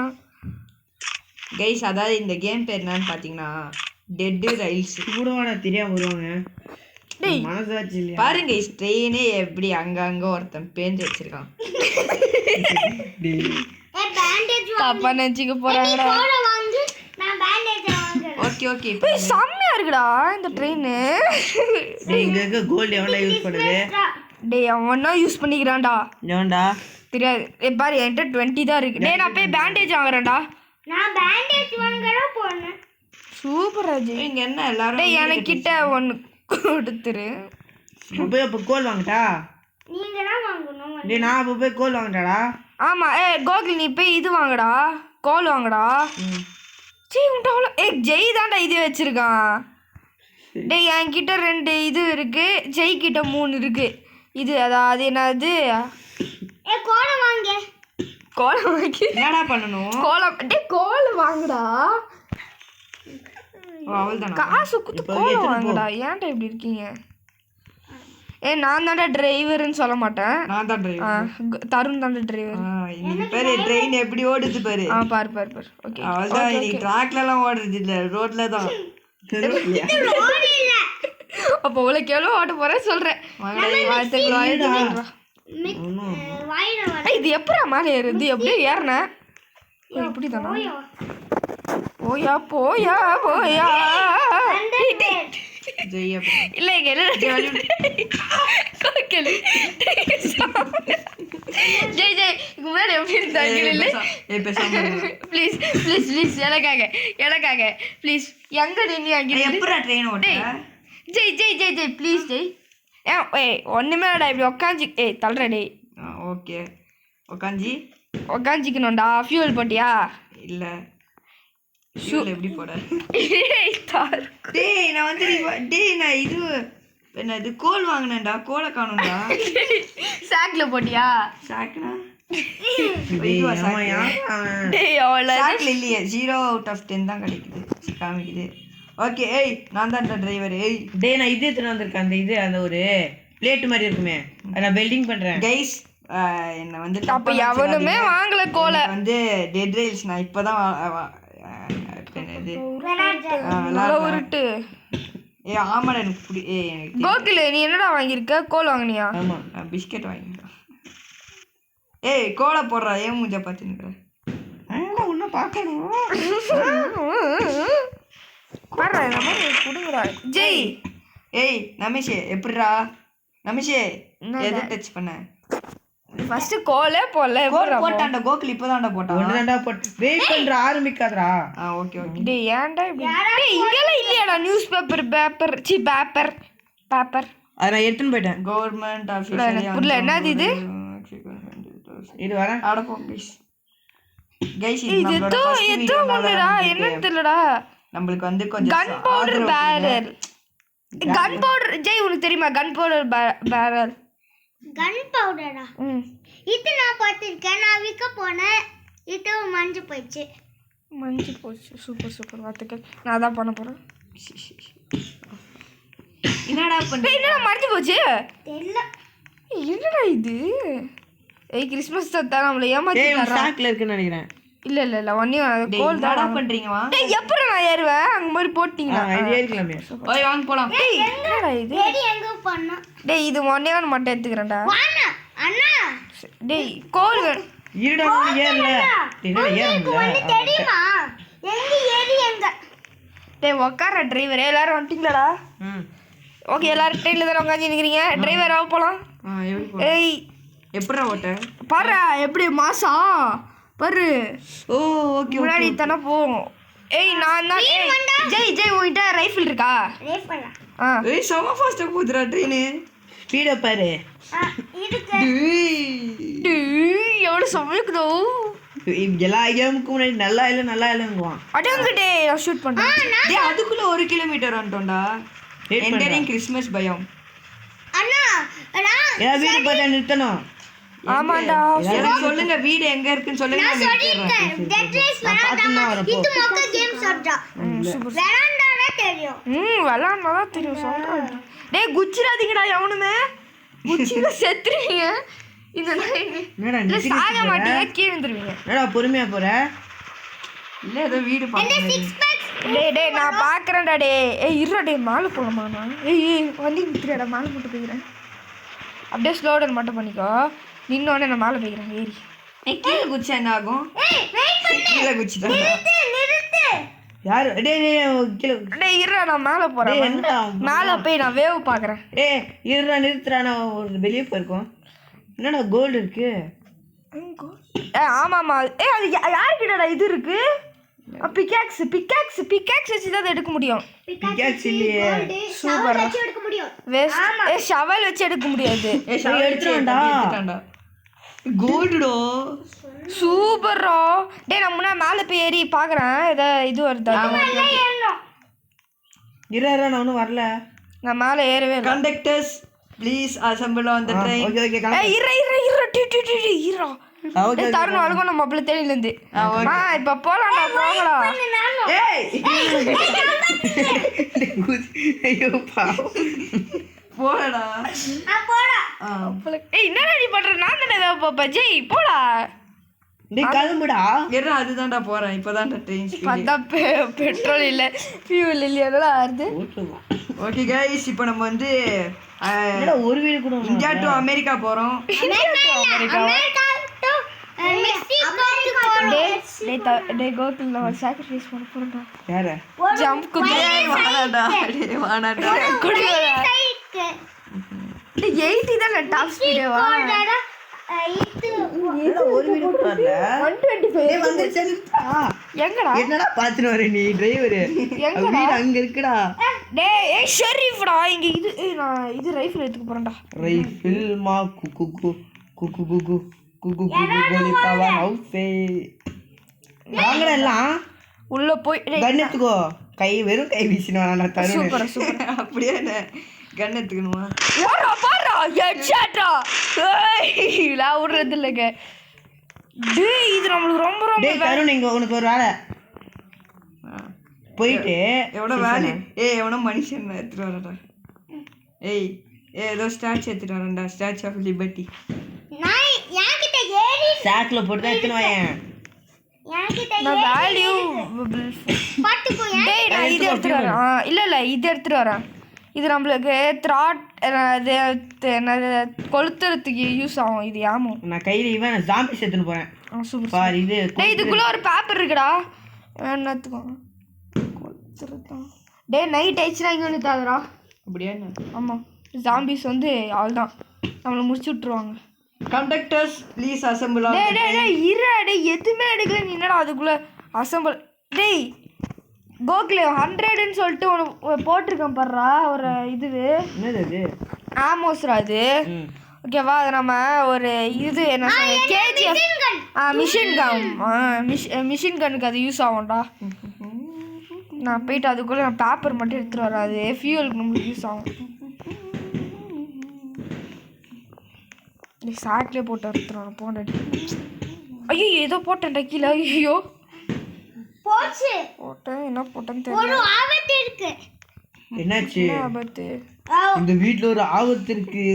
கைஸ் அதாவது இந்த கேம் பேர் என்னன்னு பார்த்தீங்கன்னா டெட் ரைல்ஸ். கூடவாடா தெரியாம வருவாங்க. டேய் மனசாச்சு இல்லையா? பாருங்க கைஸ் ட்ரெயினே எப்படி அங்கங்க ஒருத்தன் பேஞ்சு வச்சிருக்கான். பேண்டேஜ் தப்பா நினச்சிக்க போகிறாங்கடா. போட வாங்கு, நான் பேண்டேஜ் வாங்குறேன். ஓகே ஓகே இப்போ ஏய் செம்மையா இருக்குடா இந்த ட்ரெயின். இங்க இருக்க கோல்டு எவன்டா யூஸ் பண்ணுது? டேய் அவனா யூஸ் பண்ணிக்கிறான்டா. எவன்டா? தெரியாது. ஏய் பாரு என்கிட்ட 20 தான் இருக்கு. டேய் நான் போய் பேண்டேஜ் வாங்குறேன்டா. நான் பேண்டேஜ் வாங்குறேன் போனேன். சூப்பர் ராஜி. இங்க என்ன எல்லாரும் டேய் எனக்கிட்ட ஒன்று கொடுத்துரு. போய் அப்போ கோல் வாங்கிட்டா? நீங்க தான் வாங்கணும். டேய் நான் அப்போ போய் கோல் வாங்கிட்டாடா. ஆமாம் கோகுல் நீ போய் இது வாங்கடா, கோல் வாங்கடா. ஜெய் உன்ட்ட அவ்வளோ ஜெய் தான்டா இது வச்சிருக்கான். டேய் என்கிட்ட 2 இது இருக்கு, ஜெய் கிட்ட 3 இருக்கு. இது அதாவது என்னது கோட வாங்க. கோலம் வாங்கி என்னடா பண்ணணும்? கோலம். டேய் கோலம் வாங்குடா, அவள்தானா? காசு குத்து கோலம் வாங்குடா. ஏன்டா இப்படி இருக்கீங்க? நான் தான்டா டிரைவர்னு சொல்ல மாட்டேன். நான் தான் டிரைவர். தருண் தான்டா டிரைவர். இன்னைக்கு பேரு ட்ரெயின் எப்படி ஓடுது பாரு. பாரு பாரு பாரு. ஓகே அவள்தான் இன்னைக்கு ட்ராக்ல எல்லாம் ஓடுறது இல்ல, ரோட்ல தான். அப்போ உனக்கு எவ்வளோ ஓட்ட போறேன் சொல்றேன். இது எப்படா மேலே ஏறுது? எப்படியோ ஏறினேன். இப்படி தானா? போயா போயா போயா. ஜெய் இல்லை இங்க ஜெய் ஜெய் முன்னாடி எப்படி இருந்தாங்க? இல்லை ப்ளீஸ் ப்ளீஸ் ப்ளீஸ் எனக்காக ப்ளீஸ். எங்க நீ அங்கே எப்படா ட்ரெயின் ஓட்ட? ஜெய் ஜெய் ஜெய் ஜெய் ப்ளீஸ் ஜெய். ஒன்றுமே இல்லடா, இப்படி உக்காஞ்சி தள்ளுற டேய். ஓகே உக்காஞ்சிக்கணும்டா. ஃபியூல் போட்டியா? இல்ல ஃபியூல் எப்படி போட? டேய் நான் வந்து நான் இது என்னது கோல் வாங்கினேன்டா, கோலை காணும்டா. சாக்ல போட்டியா? சாக்குனா டேய் அவ்வளோ சாக்ல இல்லையே, 0 out of 10 தான் கிடைக்குது காமிக்குது. ஓகே ஏய் நான் தான் டிரைவர். ஏய் டேய் நான் இது எடுத்துட்டு வந்திருக்கேன். அந்த ஒரு பிளேட் மாதிரி இருக்குமே, நான் வெல்டிங் பண்றேன். கைஸ் என்ன வந்து அப்போ எவனுமே வாங்கல கோலை. வந்து டெட் ரைல்ஸ் நான் இப்போதான் உருட்டு. ஆமாடா எனக்கு எனக்கு கோகுல் நீ என்னடா வாங்கியிருக்க? கோல் வாங்கினியா? ஆமா பிஸ்கெட் வாங்கிட்டேன். ஏய் கோலை போடுறா, ஏன் மூஞ்ச பார்த்துன்னு ஒன்னும் பார்க்கணும். ஜெய் ஏய் நமேஷே எப்படிடா? நமேஷே எது டச் பண்ண? ஃபர்ஸ்ட் கோலே போடல. கோல் போட்டான்டா கோகுல், இப்போதான்டா போட்டான். ஒண்ணுதான்டா போட்டு வெயிட் பண்ற, ஆரம்பிக்காதடா. Okay okay. டேய் ஏன்டா இப்படி? டேய் இங்கெல்லாம் இல்லையாடா நியூஸ் பேப்பர் பேப்பர். அதை நான் எடுத்துன்னு போயிட்டேன். கவர்மெண்ட் புரியல என்னது இது? இது வரேன். அடப்போம் ப்ளீஸ் கைஸ். இது ஏதோ ஒண்ணுடா, என்னன்னு தெரியலடா. நம்மளுக்கு வந்து கொஞ்சம் gun powder barrel. Gun powder Jai உனக்கு தெரியுமா? Gun powder barrel. கன் பவுடரா? இது நான் பார்த்திருக்கேன். நான் விற்க போனேன், இது மஞ்சு போயிடுச்சு. சூப்பர் வார்த்தைகள். நான் தான் பண்ண போறேன். என்னடா பண்ண? என்னடா மறைஞ்சு போச்சு? தெரியல. என்னடா இது? கிறிஸ்மஸ் தாத்தா நம்மள ஏமாத்திட்டாரா? ஸ்டாக்ல இருக்குன்னு நினைக்கிறேன். இல்ல ஒன்னியும் கோல் என்னடா பண்றீங்க? வா டேய் எப்படி நான் ஏறுவேன்? அங்க மாதிரி போட்டீங்களா? இது ஏறிக்கலாமே. ஓய் வாங்க போலாம். டேய் என்னடா இது? ரெடி எங்க பண்ணா? டேய் இது ஒன்னேவன் மட்டும் எடுத்துக்கறேன்டா. வாண்ணா அண்ணா. டேய் கோல் இருடா ஏறல. உங்களுக்கு ஒண்ணு தெரியுமா? எங்க ஏறி எங்க? டேய் உட்கார டிரைவர். எல்லாரும் வந்துட்டீங்களாடா? ஓகே எல்லாரும் ட்ரெயின்ல தான் உட்காந்து நிக்கிறீங்க. டிரைவர் ஆக போலாம். எப்படி போ? ஏய் எப்படா ஓட்ட? பாரு எப்படி மாசம் பாரு. ஓ ஓகே முன்னாடி தானே போவோம். நான் தான் ஜெய் உன்கிட்ட ரைஃபிள் இருக்கா? ரேஃபலா? ஏய் செம ஃபாஸ்டா போகுதுடா ட்ரெயின். ஸ்பீட பாரு. இருக்கு. எவ்வளோ சமைக்குதோ. எல்லா கேமுக்கு முன்னாடி நல்லா இல்லைங்குவான். அடங்கிட்டே நான் ஷூட் பண்ணுறேன். டேய் அதுக்குள்ள 1 கிலோமீட்டர் வந்துட்டோம்டா. என்டரிங் கிறிஸ்மஸ் பயம். அண்ணா ஏதாவது வீடு பார்த்தா நிறுத்தணும். ஆமாண்டா எனக்கு சொல்லுங்க வீடு எங்க இருக்குன்னு சொல்லுங்க நான் எடுத்துறேன். டெட்ரைஸ் வெராண்டா இது மொக்க கேம் சொல்றா வெராண்டாவே தெரியும் விளாட்னாதான் தெரியும் சொல்றேன். டேய் குச்சிடாதீங்கடா எவனுமே குச்சில செத்துருவீங்க. இந்த என்னடா இல்ல நிக்கிற சாக மாட்டீங்க கீழே வந்துருவீங்க. என்னடா பொறுமையா போற இல்ல ஏதோ வீடு பாக்குறேன். டேய் நான் பாக்குறேன்டா டேய். ஏய் இருடா டேய் மாலை போகலாமா நான்? ஏய் வண்டி வித்துறடா மாலை போட்டு போய்க்கிறேன். அப்படியே ஸ்லோ டவுன் மட்டும் பண்ணிக்கோ. நின்னோடனே நான் மாலை போய்க்கிறேன் ஏறி. கீழே குச்சா என்ன ஆகும்? கீழே குச்சிட்டா நிறுத்து யாரு டேய் கீழே டேய் இருடா நான் மேலே போறேன். என்னடா மேலே போய் நான் வேவ் பாக்குறேன். டேய் இருடா நிறுத்துறா நான் ஒரு வெளியே போயிருக்கோம். என்னடா கோல்டு இருக்கு ஆமாம்மா. அது யாருக்கிட்டடா இது இருக்கு? பிக்காக்ஸ் வச்சு தான் அதை எடுக்க முடியும். பிக்காக்ஸ் இல்லையே. சூப்பர். வச்சு எடுக்க முடியும் ஷவல் வச்சு எடுக்க முடியாது. எடுத்துட்டான்டா. கோல்டுடோ சூப்பர்ரோ. டேய் நான் முன்னா மேலே போய் ஏறி பார்க்குறேன் ஏதோ இது வருதா. இரு நான் ஒன்றும் வரல. நான் மேலே ஏறவே இல்லை. Conductors please assemble on the train. Okay okay இருறா தருண் வழக்கம் நம்ம அப்பள தேனிலேருந்து இப்போ போகலாம்டா போகலாம். ஏய் ஐயோ பாவம் போடா. போடா ஏய் என்னடா நீ பண்ற? நான் தானே ஏதாவது பாப்பா ஜெய் போடா. டேய் கிளம்புடா. ஏறா அதுதான்டா போறேன். இப்போதான்டா ட்ரெயின் ஸ்பீட். பார்த்தா பெட்ரோல் இல்லை ஃபியூல் இல்லையா ஆறுது. ஓகே கைஸ் இப்போ நம்ம வந்து என்னடா ஒரு வீடு கூட இந்தியா டு அமெரிக்கா போறோம். அமெரிக்கா டு மெக்சிகோ டேய் கோகுல் நான் சாக்ரிஃபைஸ் பண்ண போறேன்டா. யார ஜம்ப் குதி வாடாடா டேய் வாடாடா. குடி சைக்கு டேய் 80 தான் டாப் ஸ்பீடேவா? என்னடா ஒரு வீடு கூட வரல. 125 டேய் வந்துருச்சா நிறுத்தா. எங்கடா? என்னடா பாத்துட்டு வர நீ டிரைவர்? வீடு அங்க இருக்குடா. டேய் ஏய் ஷெரீஃப்டா இங்க இது நான் இது ரைஃபிள் எடுத்துக்க போறேன்டா. ரைஃபிள் மா குகு குகு கோலி பாவா ஹவுஸே. வாங்கடா எல்லாம் உள்ள போய் கன் எடுத்துக்கோ. கை வெறும் கை வீசினா நான் தருவேன். Super super. அப்படியே கன் எடுத்துக்கணுமா? ஓடா பாறா ஹெட்ஷாட்டா. ஏய் நான் விடுறது இல்லங்க. டேய் இது நம்மளுக்கு ரொம்ப ரொம்ப டேய் தருண் இங்க உனக்கு ஒரு வேலை. போயிட்டு எவ்வளோ வேலை? ஏய் எவனோ மனுஷன் எடுத்துட்டு வரடா. ஏய் ஏதோ ஸ்டாச்சு எடுத்துட்டு வரேன்டா. Statue of liberty. நான் யாக்கிட்ட ஏறி சாக்ல போட்டு தான் எடுத்துன்னு வாயேன். யாக்கிட்ட நான் வேல்யூ பாத்துக்கோ. டேய் நான் இது எடுத்துட்டு வரேன். இல்ல இது எடுத்துட்டு வரேன். இது நம்மளுக்கு கொளுத்துறதுக்கு யூஸ் ஆகும். இது ஆமோ நான் கையில இவன் ஜாம்பி எடுத்துன்னு போறேன். சூப்பர். பாரு இது டேய் இதுக்குள்ள ஒரு பேப்பர் இருக்குடா. என்னத்துக்கோ கொளுத்துறதா. டேய் நைட் ஆயிடுச்சுனா இங்க வந்து தாதுடா. அப்படியே என்ன? ஆமாம் ஜாம்பிஸ் வந்து அவ்வளோதான் நம்மளை முடிச்சு விட்ருவாங்க. Conductors please assemble on. டேய் டேய் டேய் இருடா டேய் எதுவுமே எடுக்கல. நீ என்னடா அதுக்குள்ளே அசம்பிள். டேய் கோகுல் 100ன்னு சொல்லிட்டு ஒன்று போட்டிருக்கேன் பாடுறா ஒரு இது. என்னது அது? ஆமோஸ்ரா அது. ஓகேவா அது நம்ம ஒரு இது என்ன கேஜிஎஃப் மிஷின் கன்னுக்கு அது யூஸ் ஆகும்டா. நான் போயிட்டு அதுக்குள்ளே நான் பேப்பர் மட்டும் எடுத்துகிட்டு வரேன். அது ஃபியூவலுக்கு நம்மளுக்கு யூஸ் ஆகும். சாக்லேயே போட்டு எடுத்துருவாங்க போனடி. ஐயோ ஏதோ போட்டேன்டா கீழே. ஐயோ போச்சு போட்டேன் என்ன போட்டேன்னு ஒரு தெரியல. ஆபத்து இருக்கு. என்னாச்சு? என்ன ஆபத்து? இந்த வீட்ல ஒரு ஆபத்து இருக்கு.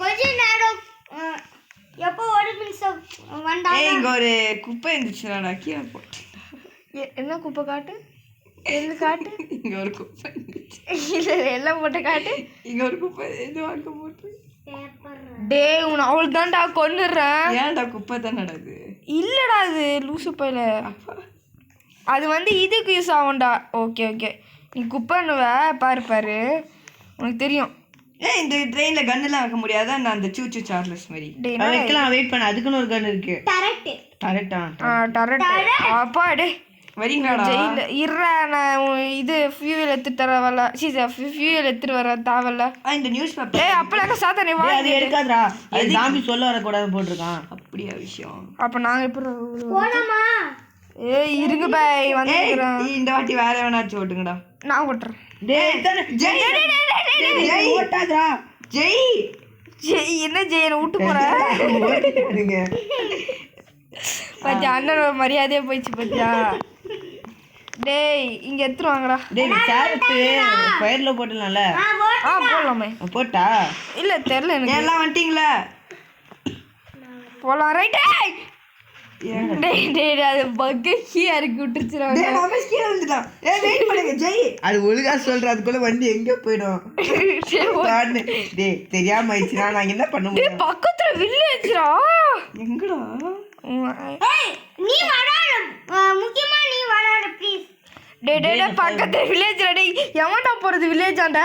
கொஞ்ச நேரம் எப்போ ஒரு நிமிஷம் வந்தா ஏய் இங்க ஒரு குப்பை இருந்துச்சுடா கீழே போட்டு. என்ன குப்பை காட்டு? எது காட்டு? இங்க ஒரு குப்பை இருந்துச்சு. இல்லை எல்லாம் போட்டு காட்டு. இங்க ஒரு குப்பை இது வாங்க போட்டு. டேய் உன் அவளுக்கு தான்டா கொன்னுடுறேன். ஏன்டா குப்பை தானே அது? இல்லைடா அது லூசு பையில. அது வந்து இதுக்கு யூஸ் ஆகும்டா. ஓகே ஓகே நீ குப்பைன்னுவ பாரு பாரு உனக்கு தெரியும். ஏய் இந்த ட்ரெயின்ல கன்னெல்லாம் வைக்க முடியாதா? நான் அந்த சூச்சு சார்லஸ் மாதிரி. டேய் வைக்கலாம் வெயிட் பண்ண. அதுக்குன்னு ஒரு கன் இருக்கு. கரெக்ட் கரெக்டா? டரட் அப்பா டே வரீங்களாடா? ஜெயில இருறா நான் இது ஃபியூவல் எடுத்துட்டு தரவல்ல. ஃபியூவல் எடுத்துட்டு வர தேவையில்ல. இந்த நியூஸ் பேப்பர். ஏய் அப்பலாம் சாத்தானே வா. அது எடுக்காதடா. அது ஜாம்பி சொல்ல வர கூடாது போட்டுருக்கான். அப்படியா விஷயம்? அப்ப நாங்க எப்படி போலாமா? ஏய் இருங்க பாய் வந்துக்கிறேன். இந்த வாட்டி வேற வேணாச்சும் ஓட்டுங்கடா. நான் ஓட்டுறேன். டேய் ஜெய் ஓட்டாதடா. ஜெய் ஜெய் என்ன ஜெய் என்னை விட்டு போற ஓடிட்டாருங்க. பத்தியா அண்ணனோட மரியாதையே போயிடுச்சு பத்தியா. டேய் இங்க எடுத்துட்டு வாங்கடா. டேய் சேர் எடுத்து ஃபயர்ல போட்டுலாம்ல. போடலாமே. போட்டா இல்ல தெரியல எனக்கு. எல்லாம் வந்துட்டீங்களா? போலாம் ரைட். டேய் டேய் அது பக்க கீயா இருக்கு விட்டுச்சுடா. டேய் நான் கீழ வந்துட்டான். வெயிட் பண்ணுங்க ஜெய். அது ஒழுங்கா சொல்ற அதுக்குள்ள வண்டி எங்க போயிடும். டேய் தெரியாம ஆயிடுச்சுனா நான் என்ன பண்ண முடியும்? டேய் பக்கத்துல வில்லேஜ்டா. எங்கடா? ஏய் நீ வராத முக்கியமா நீ வராத ப்ளீஸ். டேய் டேய் பக்கத்துல வில்லேஜ்டா. டேய் எவன்டா போறது வில்லேஜாண்ட?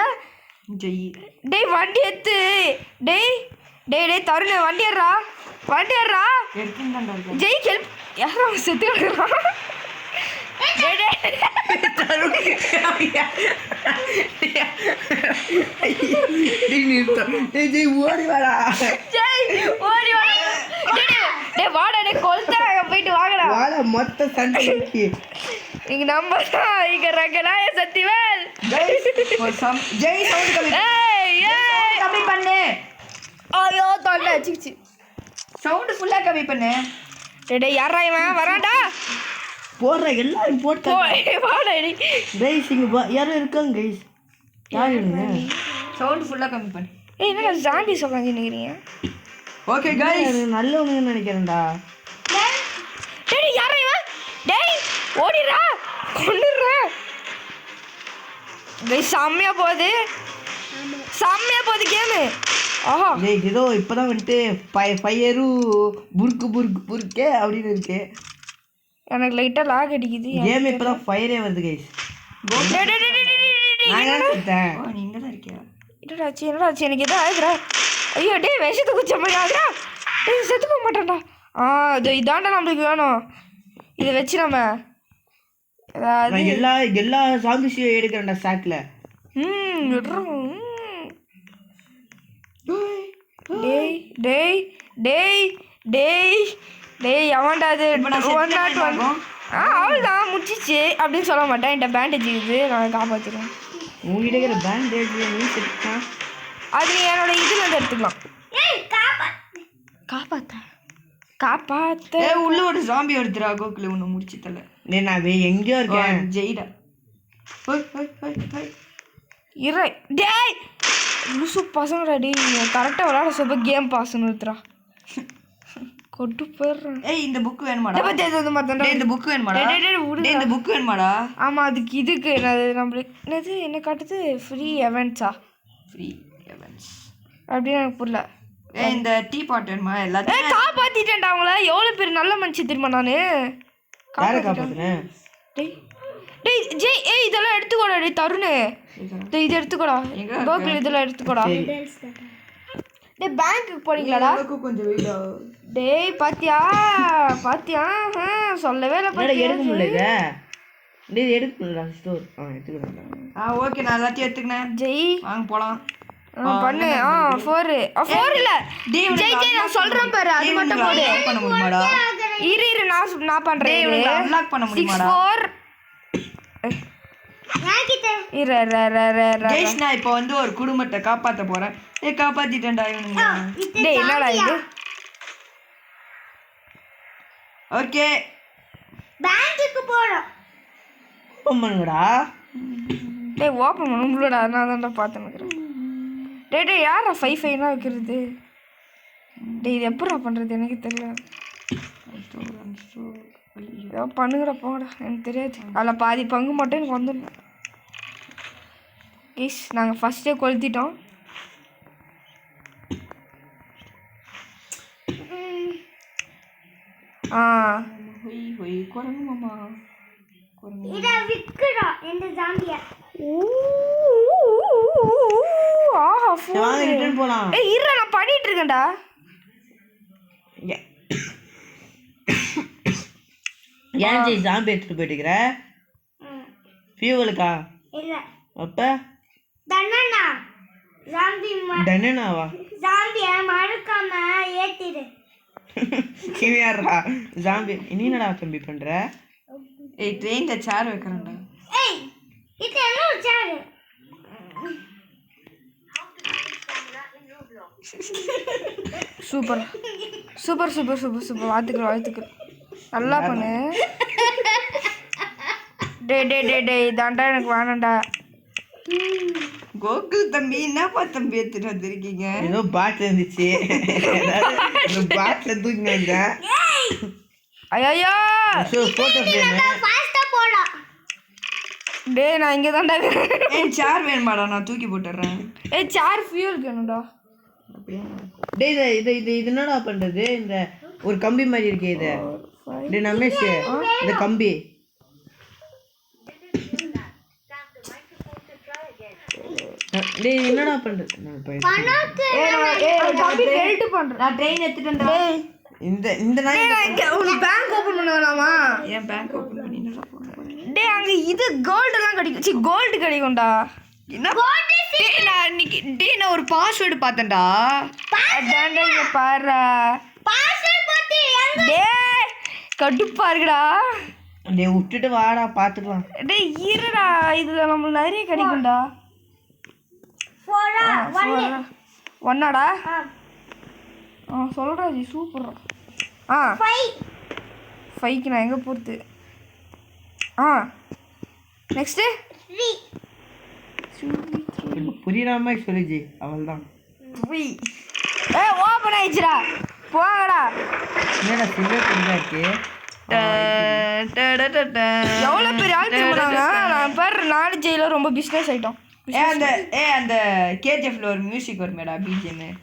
ஜெய். டேய் வண்டி எடுத்து. டேய் டேய் டேய் தருணே வண்டி ஏறா. வண்டி ஏறா. எடுத்துட்டான்டா. ஜெய் ஹெல்ப். யாரோ செத்து கிடக்குறான். டேய் டேய் டேய் நிறுத்த. டேய் ஜெய் ஓடி வாடா. ஜெய் ஓடி வா. டேய் வாடா டேய் கொல்தறாங்க போயிட்டு வாங்கடா. வாடா மொத்த சண்டைக்கு. இங்க நம்ம இங்க ரங்கநாய சத்திவேல். ஜெய் சவுண்ட் கம்மி. ஏய் ஏய் கம்மி பண்ணு. ஐயோ தொண்டை அடிச்சிச்சு. சவுண்ட் ஃபுல்லா கம்மி பண்ணு. டேய் டேய் யாரா இவன் வரான்டா. போடுற எல்லாரும் போட்டு போய் வாடா டேய். கைஸ் இங்க யாரும் இருக்காங்க கைஸ். யார் இருங்க? சவுண்ட் ஃபுல்லா கம்மி பண்ணு. ஏய் என்னடா ஜாம்பி சொல்றாங்க நிக்கிறீங்க. Okay guys. நல்லவனுங்க நினைக்கிறேன்டா. டேய் டேய் யாரா இவன்? டேய் ஓடிரா. கொன்னுறா. டேய் செம்மையா போகுது. செம்மையா போகுது கேம். ஆஹா டேய் இதோ இப்பதான் வந்துட்டு ஃபயரு புருக்கு அப்படின்னு இருக்கு. எனக்கு லைட்டா லாக் அடிக்குது. கேம் இப்பதான் ஃபயரே வருது கைஸ். டேய் டேய் டேய் டேய் நான் என்ன செத்தேன்? ஓ நீங்க தான் இருக்கியா? என்னடா ஆச்சு எனக்கு எதோ ஆகுதுடா. ஐயோ டேய் விஷத்தை குச்ச மாதிரி ஆகுதுடா. டேய் செத்து போக மாட்டேன்டா. இதாண்டா நம்மளுக்கு வேணும். இதை வச்சு நம்ம நான் எல்லா சாம்பிஸையும் எடுக்கிறேன்டா ஸ்டாக்ல. விடுறோம். டேய் டேய் டேய் டேய் டேய் எவன்டா அது? 101. அவ்வளோதான் முடிச்சிச்சு அப்படின்னு சொல்ல மாட்டேன். என்கிட்ட பேண்டேஜ் இருக்குது, நான் காப்பாற்றிடுவேன். உங்ககிட்ட இருக்கிற பேண்டேஜ் நீ செத்துட்டா. அது நீ என்னோட இதுலேருந்து எடுத்துக்கலாம். ஏய் காப்பாத்த ஏய் உள்ள ஒரு ஜாம்பி வருதுடா. கோகுல உன்னை முடிச்சு தல. டேய் நான் எங்கேயோ இருக்கேன். ஜெய்டா. ஓய் ஓய் ஓய் ஓய். இறை டேய் லூசு பசங்கடா. டேய் கரெக்டாக விளாட சொல்ல கேம் பாஸ்ன்னு எடுத்துடா. கொட்டு போயிடுறேன். ஏய் இந்த புக் வேணுமாடா? டேய் இந்த புக் வேணுமாடா? விடு. இந்த புக் வேணுமாடா? ஆமாம் அதுக்கு இதுக்கு என்னது நம்மளுக்கு என்னது என்ன காட்டுது? ஃப்ரீ எவெண்ட்ஸா? ஃப்ரீ எவெண்ட்ஸ் அப்படின்னு எனக்கு புரியல. ஏய் இந்த டீ பாட் வேணுமா? எல்லாத்தையும் காப்பாற்றிட்டேன்டா அவங்கள. எவ்வளோ பேர் நல்ல மனுஷன் தெரியுமா நான். யாரை காப்பாத்துனேன்? டேய் டேய் ஜெய் ஏய் இதெல்லாம் எடுத்துக்கோடா. டேய் தருணு டேய் இது எடுத்துக்கோடா. கோகுல் இதெல்லாம் எடுத்துக்கோடா. டேய் பேங்க்குக்கு போறீங்களாடா? கொஞ்சம் வெயிடா. டேய் பாத்தியா சொல்லவே இல்லை. என்னடா எடுக்க முடியல இத? டேய் எடுக்க முடியல ஸ்டோர். எடுத்துக்கிறேன். ஓகே நான் எல்லாத்தையும் எடுத்துக்கினேன். ஜெய் வாங்க போலாம். பண்ணு. 4 இல்லை ஜெய் ஜெய் நான் சொல்றேன் பாரு. அது மட்டும் போடு. பண்ண முடியுமாடா? இரு நான் பண்றேன். இவனுக்கு அன்லாக் பண்ண முடியுமாடா? 4 இரு கைஸ் நான் இப்போ வந்து ஒரு குடும்பத்தை காப்பாத்த போறேன். காப்பாத்திட்டேன்டா இவனுங்க. டேய் என்னடா இது? ஓகே பேங்க்குக்கு போறோம். ஓபன் பண்ணுங்கடா. டேய் ஓப்பன் பண்ண முடியலடா. நான் தான்டா பார்த்து நிற்கிறேன். டேய் யாரா 5 வைக்கிறது? டேய் இது எப்படா பண்ணுறது எனக்கு தெரியல. ஏதோ பண்ணுங்கடா போங்கடா. எனக்கு தெரியாது. அதில் பாதி பங்கு மட்டும் எனக்கு வந்துடணும். கைஸ் நாங்கள் ஃபஸ்ட்டே கொளுத்திட்டோம். குரங்கு மாமா இத விக்கிறோம் இந்த ஜாம்பியா. ஆஹா வாங்க ரிட்டர்ன் போலாம். ஏய் இரு நான் பண்ணிட்டு இருக்கேன்டா. ஏன் ஜெய் ஜாம்பி எடுத்துட்டு போயிட்டு இருக்கற? ஃபியூவலுக்கா? இல்ல அப்ப தன்னனா டனனாவா? ஜாம்பிய மறக்காம ஏத்திடு. இவன் யாரா ஜாம்பி? நீ என்னடா தம்பி பண்ற? ஏய் ட்ரெயின்ல சேர் வைக்கறேன்டா. ஏய் இது என்ன chair? Super super super super super வாழ்த்துக்கள் நல்லா பண்ணு. டேய் தாண்டா எனக்கு வேணாண்டா. கோகுல் தம்பி என்னப்பா தம்பி எடுத்துட்டு வந்திருக்கீங்க? ஏதோ பாட்டில் இருந்துச்சு, பாட்டில் தூக்கி வந்தேன். ஐயோ போட்டோ ஃப்ரேம் ஃபாஸ்டா போலாம். டேய் நான் இங்கே தான்டா. சேர் வேணுமாடா? நான் தூக்கி போட்டுறேன். சேர் ஃபியூல் வேணும்டா. டேய் இது என்னடா பண்றது? இந்த ஒரு கம்பி மாதிரி இருக்கே இது. டேய் ரமேஷ், இந்த கம்பி டேய் என்னடா பண்றது? கம்பி பெல்ட் பண்றேன். நான் ட்ரெயின் எடுத்துட்டு வந்தேன். இந்த நாய் உனக்கு பேங்க் ஓபன் பண்ண வேணாமா? என் பேங்க் ஓபன் பண்ணி என்னடா பண்ண போறேன்? டேய் அங்க இது கோல்ட் எல்லாம் கிடைக்கும். சி கோல்ட் கிடைக்கும்டா. என்ன நான் இன்னைக்கு நான் ஒரு பாஸ்வேர்டு பார்த்தேன்டா. அதான்டா இங்க பாரு. பாஸ்வேர்ட் போட்டு டேய் கடுப்பா இருக்குடா. டேய் விட்டுட்டு வாடா பாத்துக்கலாம். டேய் இருடா, இதுல நம்மளுக்கு நிறைய கிடைக்கும்டா. போடா ஒன்னாடா? சொல்றா ஜி சூப்பரா. 5க்கு நான் எங்கே போகிறது? நெக்ஸ்ட்டு புரியுற மாதிரி சொல்லிச்சு, அவள் தான். ஓப்பன் ஆயிடுச்சுடா, போங்கடா. என்னடா சில்வர் கொஞ்சம் இருக்கு. எவ்வளோ பெரிய ஆள் திரும்பினாங்க. நான் பாரு நாடு ஜெயில ரொம்ப பிஸ்னஸ் ஆகிட்டோம். அந்த கேஜிஎஃப்ல ஒரு மியூசிக் வருமேடா, பிஜிஎம்.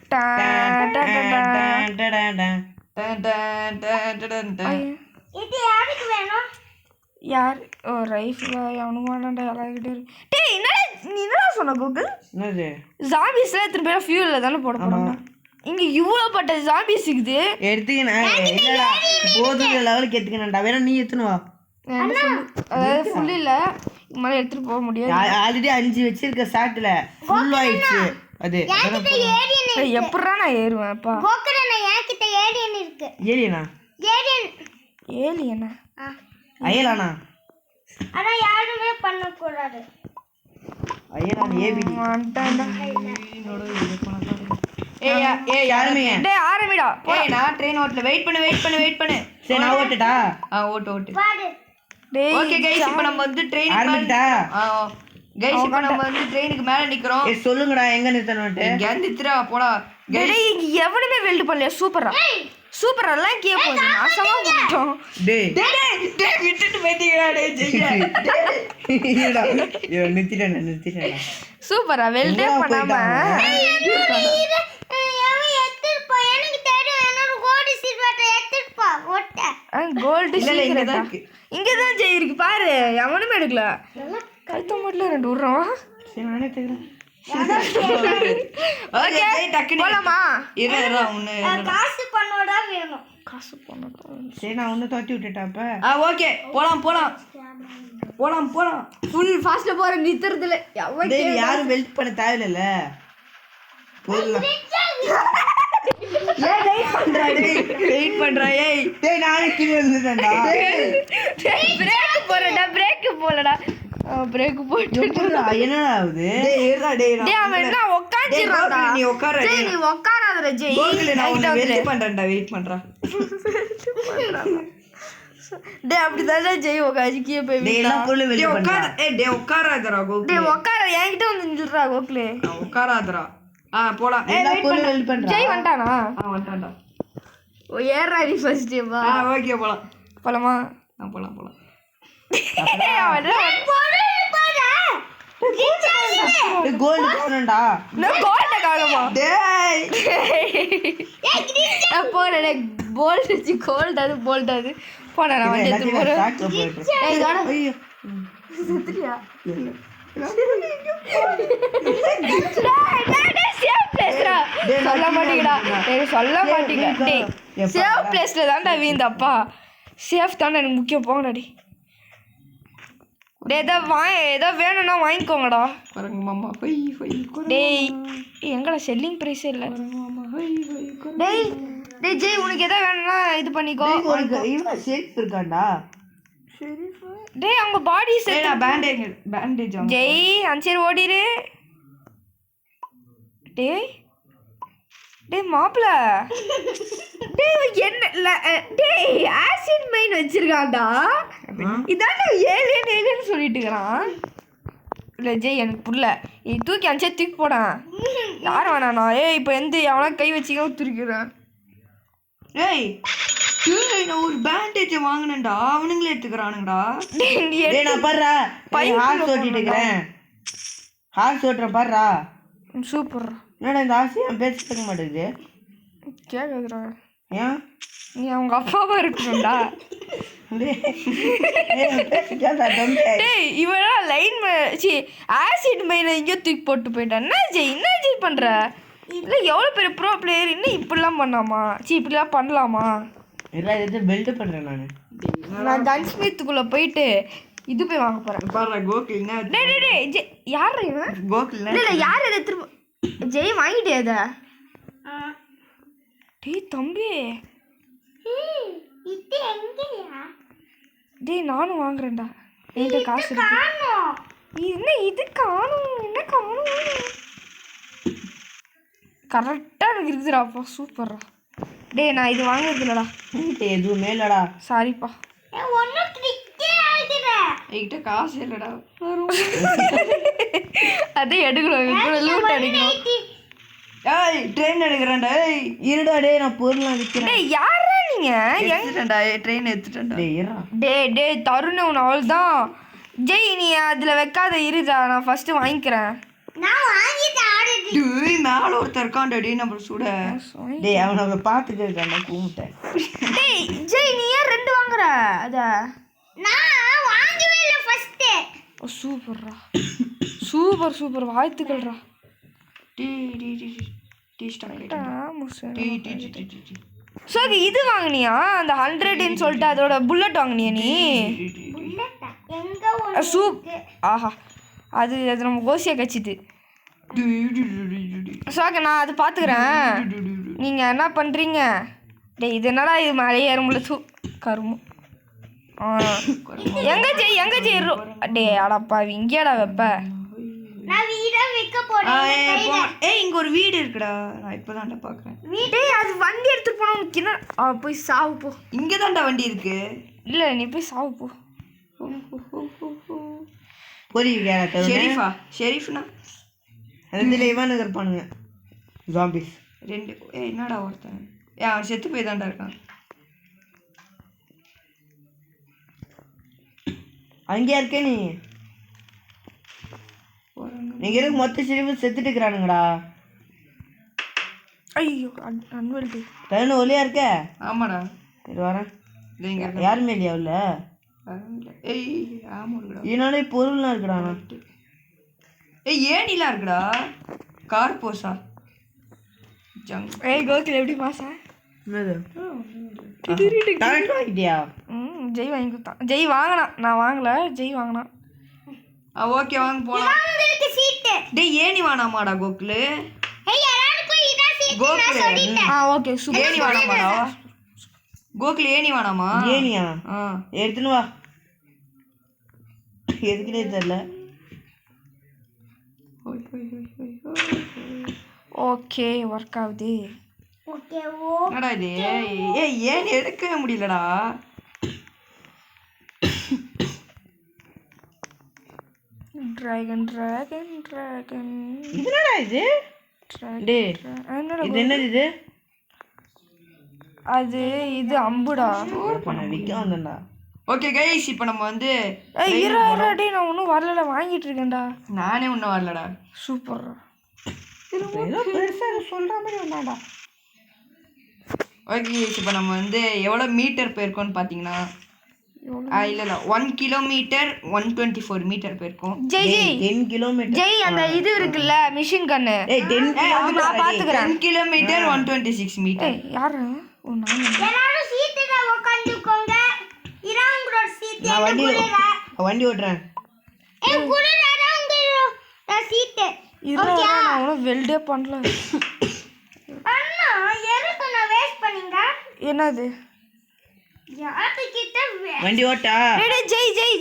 இது யாருக்கு வேணும்? யார்? ஓ ரைஃபிளா? அவனுக்கு வேணாண்டா, எல்லாருக்கிட்டே இருக்கு. டேய் என்னடா நீ என்னடா சொன்ன கூகுள்? என்னது ஜாம்பிஸ்லாம் எத்தனை பேரும் ஃபியூலில் தானே போட போகிறாங்க. இங்கே இவ்வளோ பட்ட ஜாம்பிஸ் இருக்குது. எடுத்துக்கினேன். என்னடா போதுங்கிற லெவலுக்கு எடுத்துக்கினேன்டா. வேணா நீ எடுத்துன்னு வா. அதாவது ஃபுல் இல்லை, இதுக்கு மேலே எடுத்துகிட்டு போக முடியாது. ஆல்ரெடி 5 வச்சிருக்க சாட்டில் ஃபுல் ஆயிடுச்சு. அது எப்படா நான் ஏறுவேன்ப்பா? கோகுலண்ணா என்கிட்ட ஏலியன் இருக்கு. ஏலியனா? ஏலியனா? அயலானா? ஆனா யாருமே பண்ணக்கூடாது. அயலான் ஏபிடி. யாருமே டேய் ஆரம்பிடா. நான் ட்ரெயின் ஓட்டல. வெயிட் பண்ணு. சரி நான் ஓட்டுட்டா? ஓட்டு. பாரு டேய் ஓகே கைஸ், இப்போ நம்ம வந்து ட்ரெயின் ஆரம்பிட்டா? கைஸ் இப்போ நம்ம வந்து ட்ரெயினுக்கு மேல நிக்கிறோம். சொல்லுங்கடா எங்க நிறுத்தணும்ட்டு. இங்க நிறுத்துறா போடா. டேய் இங்க எவனுமே வெல்ட் பண்ணல. சூப்பரா எல்லாம் கே போகுது. நாசமா போட்டோம். டேய் விட்டுட்டு போயிட்டீங்கடா. டேய் ஜெய்யா இருடா. நிறுத்திட்டேன். சூப்பரா வெல்டே பண்ணாம கோல்டு இங்க தான் ஜெய் இருக்கு பாரு. எவனுமே எடுக்கல. கழுத்த மட்டும் 2 விடுறோம். சரி நானே தகுறேன். ஓகே டக்குனு போலாமா? இருடா உன்னை காசு பண்ணோட வேணும். காசு பண்ணட்டும். சரி நான் ஒன்று தோட்டி விட்டுட்டேன். ஓகே போலாம் ஃபுல் ஃபாஸ்ட்ல போற நிறுத்துறதுல டேய் யாரும் வெல்ட் பண்ண தேவையில்ல. போடலாம். வெயிட் பண்றா. ஏய் டேய் நானே கீழே விழுந்துட்டேன்டா. பிரேக் போலடா. பிரேக் போட்டு என்னடா ஆகுது? டேய் இருடா. டேய் அவன் என்ன உட்கார்ந்திராடா. நீ உட்கார. டேய் நீ உட்காராதடா ஜெய். கோகுல் நான் உன்னை வெயிட் பண்றேன்டா. வெயிட் பண்றா. டேய் அப்படிதான்டா ஜெய் உட்கார்ந்தியே போய். டேய் எல்லாம் பொருள் டேய் வெல்ட் உட்கார. பண்ணா. டேய் உட்காராதடா கோகுல். டேய் உட்கார என்கிட்ட வந்து நில்றா கோகுலே. உட்காராதடா. போலாம். எல்லாம் பொருள் வெல்ட் பண்றா. ஜெய் வந்துட்டானா? வந்துட்டான்டா. ஓ ஏறா நீ ஃபர்ஸ்ட் வா. ஓகே போலாம். போலாமா? போலாம். டேய் கோல்ட் போறேன்டா. நான் கோல்ட காணோமா? டேய் போறே போல்ட் சி கோல்ட் அது போல்ட் அது போடா. நான் வந்து எடுத்து போறேன். சாக்ல போயிட்டு. ஏய் காணோம். ஐயோ சுத்தியா? சேஃப் பிளேஸ்ரா. சொல்ல மாட்டீங்கடா. சொல்ல மாட்டீங்க. டேய் சேஃப் பிளேஸ்ல தான்டா வீந்தப்பா. சேஃப் தான்டா எனக்கு முக்கியம். போங்கடா. டேய் ஏதோ வேணும்னா வாங்கிக்கோங்கடா. பாருங்க மாமா. டேய் எங்கடா செல்லிங் பிரைஸே இல்லை. டேய் ஜெய் உனக்கு எதாவது வேணும்னா இது பண்ணிக்கோ. இவன் ஷேக் இருக்கான்டா. டேய் அவங்க பாடி செட். பேண்டேஜ் ஜெய் அந்த சரி ஓடிரு. டேய் டேய் மாப்பிள டேய் என்ன டேய் ஆசிட் மைன் வச்சிருக்கான்டா இதான்டா ஏலியன் சொல்லிட்டு இருக்கிறான் இல்லை ஜெய் எனக்கு புரியல நீ தூக்கி அனுப்பிச்சே தூக்கி போடேன் யார் வேணாண்ணா இப்போ எவனா கை வச்சிக்கலாம் தூக்கிறேன் ஏய் நான் ஒரு பேண்டேஜ் வாங்கினேன்டா அவனுங்களே எடுத்துக்கிறானுங்கடா டேய் நான் பாருடா ஹார்ஸ் ஓட்டிட்டு இருக்கிறேன் ஹார்ஸ் ஓட்டுறேன் பாருடா சூப்பர் என்னடா இந்த ஆசை என் பேச கேட்க மாட்டேங்குது கேட்குறா ஏன் நீ அவங்க அப்பாவா இருக்கணும்டா டேய் இவனா லைன் சி ஆசிட் மைனை எங்கேயோ தூக்கி போட்டு போயிட்டான் என்ன ஜெய் பண்ணுற இல்லை எவ்வளோ பெரிய ப்ரோ பிளேயர் இன்னும் இப்படிலாம் பண்ணாமா இப்படிலாம் பண்ணலாமா இல்லை இது பெல்ட் பண்ணுறேன் நான் கன்ஸ்மித்துக்குள்ளே போயிட்டு இது போய் வாங்க போகிறேன் பாரு கோகுல் என்ன டேய் ஜெய் யார் இவன் கோகுல் இல்லை யார் எதை திரும்ப ஜெய் வாங்கிட்டே அதை டேய் தம்பி இது எங்கயா டேய் நானும் வாங்குறேன்டா என்கிட்ட காசு இருக்கு என்ன இது காணும் கரெக்டாக எனக்கு இருக்குதுடாப்பா சூப்பர்ரா டேய் நான் இது வாங்குறது இல்லைடா எதுவுமே இல்லைடா சாரிப்பா ஒன்றும் கிரிக்கே ஆகிடுறேன் என்கிட்ட காசு இல்லைடா அதே எடுக்கணும் இப்போ லூட் அடிக்கணும் ஏய் ட்ரெயின் எடுக்கிறேன்டா ஏய் இருடா டேய் நான் பொருள்லாம் விற்கிறேன் டேய் யாரா நீங்கள் எடுத்துட்டேன்டா ட்ரெயின் எடுத்துட்டேன்டா டேய் இருடா டேய் தருண் உன் அவ்வளோதான் ஜெய் நீ அதில் வைக்காத இருடா நான் ஃபஸ்ட்டு வாங்கிக்கிறேன் நான் வாங்கிட்டு ஆடுது டேய் மேல ஒருத்தர் இருக்கான்டா டேய் நம்ம சுட டேய் அவன் நம்மளை பார்த்துட்டு இருக்கான் கூப்பிட்டேன் டேய் ஜெய் நீ ஏன் 2 வாங்குற அத நான் வாங்கவே இல்லை ஃபர்ஸ்ட் சூப்பர்ரா சூப்பர் வாழ்த்துக்கள்ரா ஸோ இது வாங்கினியா அந்த 100ன்னு சொல்லிட்டு அதோட புல்லட் வாங்கினியா நீ எங்க ஆஹா அது நம்ம கோசியா கட்சிது ஸோ நான் அது பார்த்துக்கிறேன் நீங்கள் என்ன பண்ணுறீங்க டேய் இது என்னடா இது மழை ஏறும்ல கருமம் எங்க ஜெய் டே அடப்பா இங்கேடா வைப்ப நான் வீட விக்க போறேன் ஏய் இங்க ஒரு வீடு இருக்குடா நான் இப்போதான்டா பார்க்கறேன் டேய் அது வண்டி எடுத்துட்டு போனா உனக்கு என்ன போய் சாவு போ இங்க தான்டா வண்டி இருக்கு இல்ல நீ போய் சாவு போ புரியுது ஷெரீஃப்னா ரெண்டுல இவனுக்கு இருப்பானுங்க ஜாம்பிஸ் 2 என்னடா ஒருத்தன் அவன் செத்து போய் தான்டா இருக்கான் அங்கேயா இருக்க நீங்க எதுக்கு மொத்த சிரிப்பு செத்துட்டு இருக்கிறானுங்கடா ஐயோ அன்வல்டு தருண் ஒலியா இருக்க ஆமாடா இது வரேன் இங்க யாருமே இல்லையா உள்ள ஏய் ஆமாடா இதனால பொருள்லாம் இருக்குடா ஏய் ஏனிலாம் இருக்குடா கார் போசா ஏய் கோகுல் எப்படி பாசா என்னது வாங்கிட்டியா ஜெய் வாங்கி கொடுத்தான் ஜெய் வாங்கினான் நான் வாங்கல ஜெய் வாங்கினான் ஓகே வாங்க போலாம் உங்களுக்கு சீட் டேய் ஏனி வானாமாடா கோகுல் ஏய் எல்லாருக்கும் இதா சீட் நான் சொல்லிட்டேன் ஓகே சூப்பர் ஏனி வானாமாடா கோகுல் ஏனி வானாமா ஏனியா ஆ எடுத்துன்னு வா எதுக்குனே தெரியல ஓகே ஒர்க் ஆகுது ஓகே என்னடா இது ஏய் ஏன் எடுக்கவே முடியலடா டிராகன் என்னடா இது டேய் இது என்னது இது அது இது அம்புடா நான் விற்க வந்தேன்டா ஓகே கைஸ் இப்போ நம்ம வந்து டே நான் ஒன்றும் வரல வாங்கிட்டு இருக்கேன்டா நானே ஒன்றும் வரலடா சூப்பர் ஏதோ பெருசாக சொல்கிற மாதிரி வந்தாடா ஓகே இப்போ நம்ம வந்து எவ்வளோ மீட்டர் போயிருக்கோம்னு பார்த்தீங்கன்னா இல்லை 1 கிலோமீட்டர் 124 மீட்டர் போயிருக்கோம் ஜெய் 10 கிலோமீட்டர் ஜெய் அந்த இது இருக்குல்ல மிஷின் கன்னு ஏய் 10 அது நான் பாத்துக்கிறேன் 10 கிலோமீட்டர் 126 மீட்டர் யாரு ஓ நான் எல்லாரும் சீட்டுல உட்கார்ந்துக்கோங்க இராங்களோட சீட் நான் வண்டி ஓட்டுறேன் ஏய் குடுடா உங்க சீட் ஓகே நான் வெல்டே பண்ணல அண்ணா எதுக்கு நான் வேஸ்ட் பண்ணீங்க என்னது யாரு கிட்ட வண்டி ஓட்டா டேய்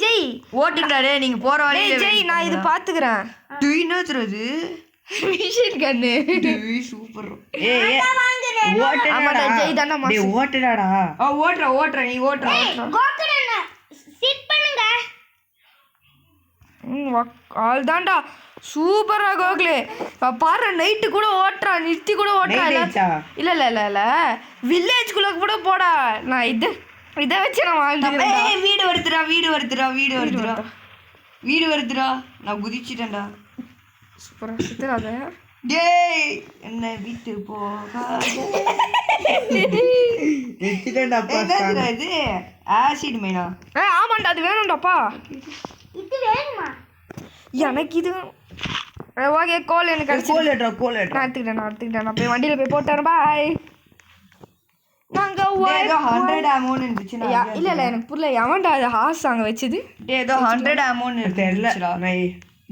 ஜெய் ஓட்டிங்கடா டேய் நீங்கள் போகிற வழியில ஜெய் நான் இது பாத்துக்கிறேன் என்னது மிஷின் கண்ணு சூப்பர். ஏய் ஆமாடா ஜெய் தாண்டா டேய் ஓட்டுடாடா. ஓட்டுற நீ ஓட்டுற. கோகுலண்ணா சிட் பண்ணுங்க. ஆள் தாண்டா சூப்பரா கோகுலு. பாரு நைட்டு கூட ஓட்டுறா, நிறுத்தி கூட ஓட்டுறா. இல்ல இல்ல இல்ல இல்ல வில்லேஜ்குள்ள கூட போடா. நான் இதை வச்சு நான் வாழ்ந்துக்கிறேன். வீடு வருதுடா. நான் குதிச்சிட்டேன்டா. சூப்பரா சுத்துறாத. டேய் என்ன வீட்டு போகாத. என்னடா இது ஆசிட் மைனா? ஆமாண்டா அது வேணும்டாப்பா. இது வேணுமா? எனக்கு இது ஓகே கோல் எனக்கு அடிச்சு கோல் ஏட்றா. நான் எடுத்துக்கிட்டேன். நான் போய் வண்டியில போய் போட்டேன். பாய். நாங்க ஏதோ 100 அமௌண்ட் இருந்துச்சுனா இல்ல எனக்கு புரியல. எவன்டா அது ஹார்ஸ் அங்க வச்சது? ஏதோ 100 அமௌண்ட் தெரியல.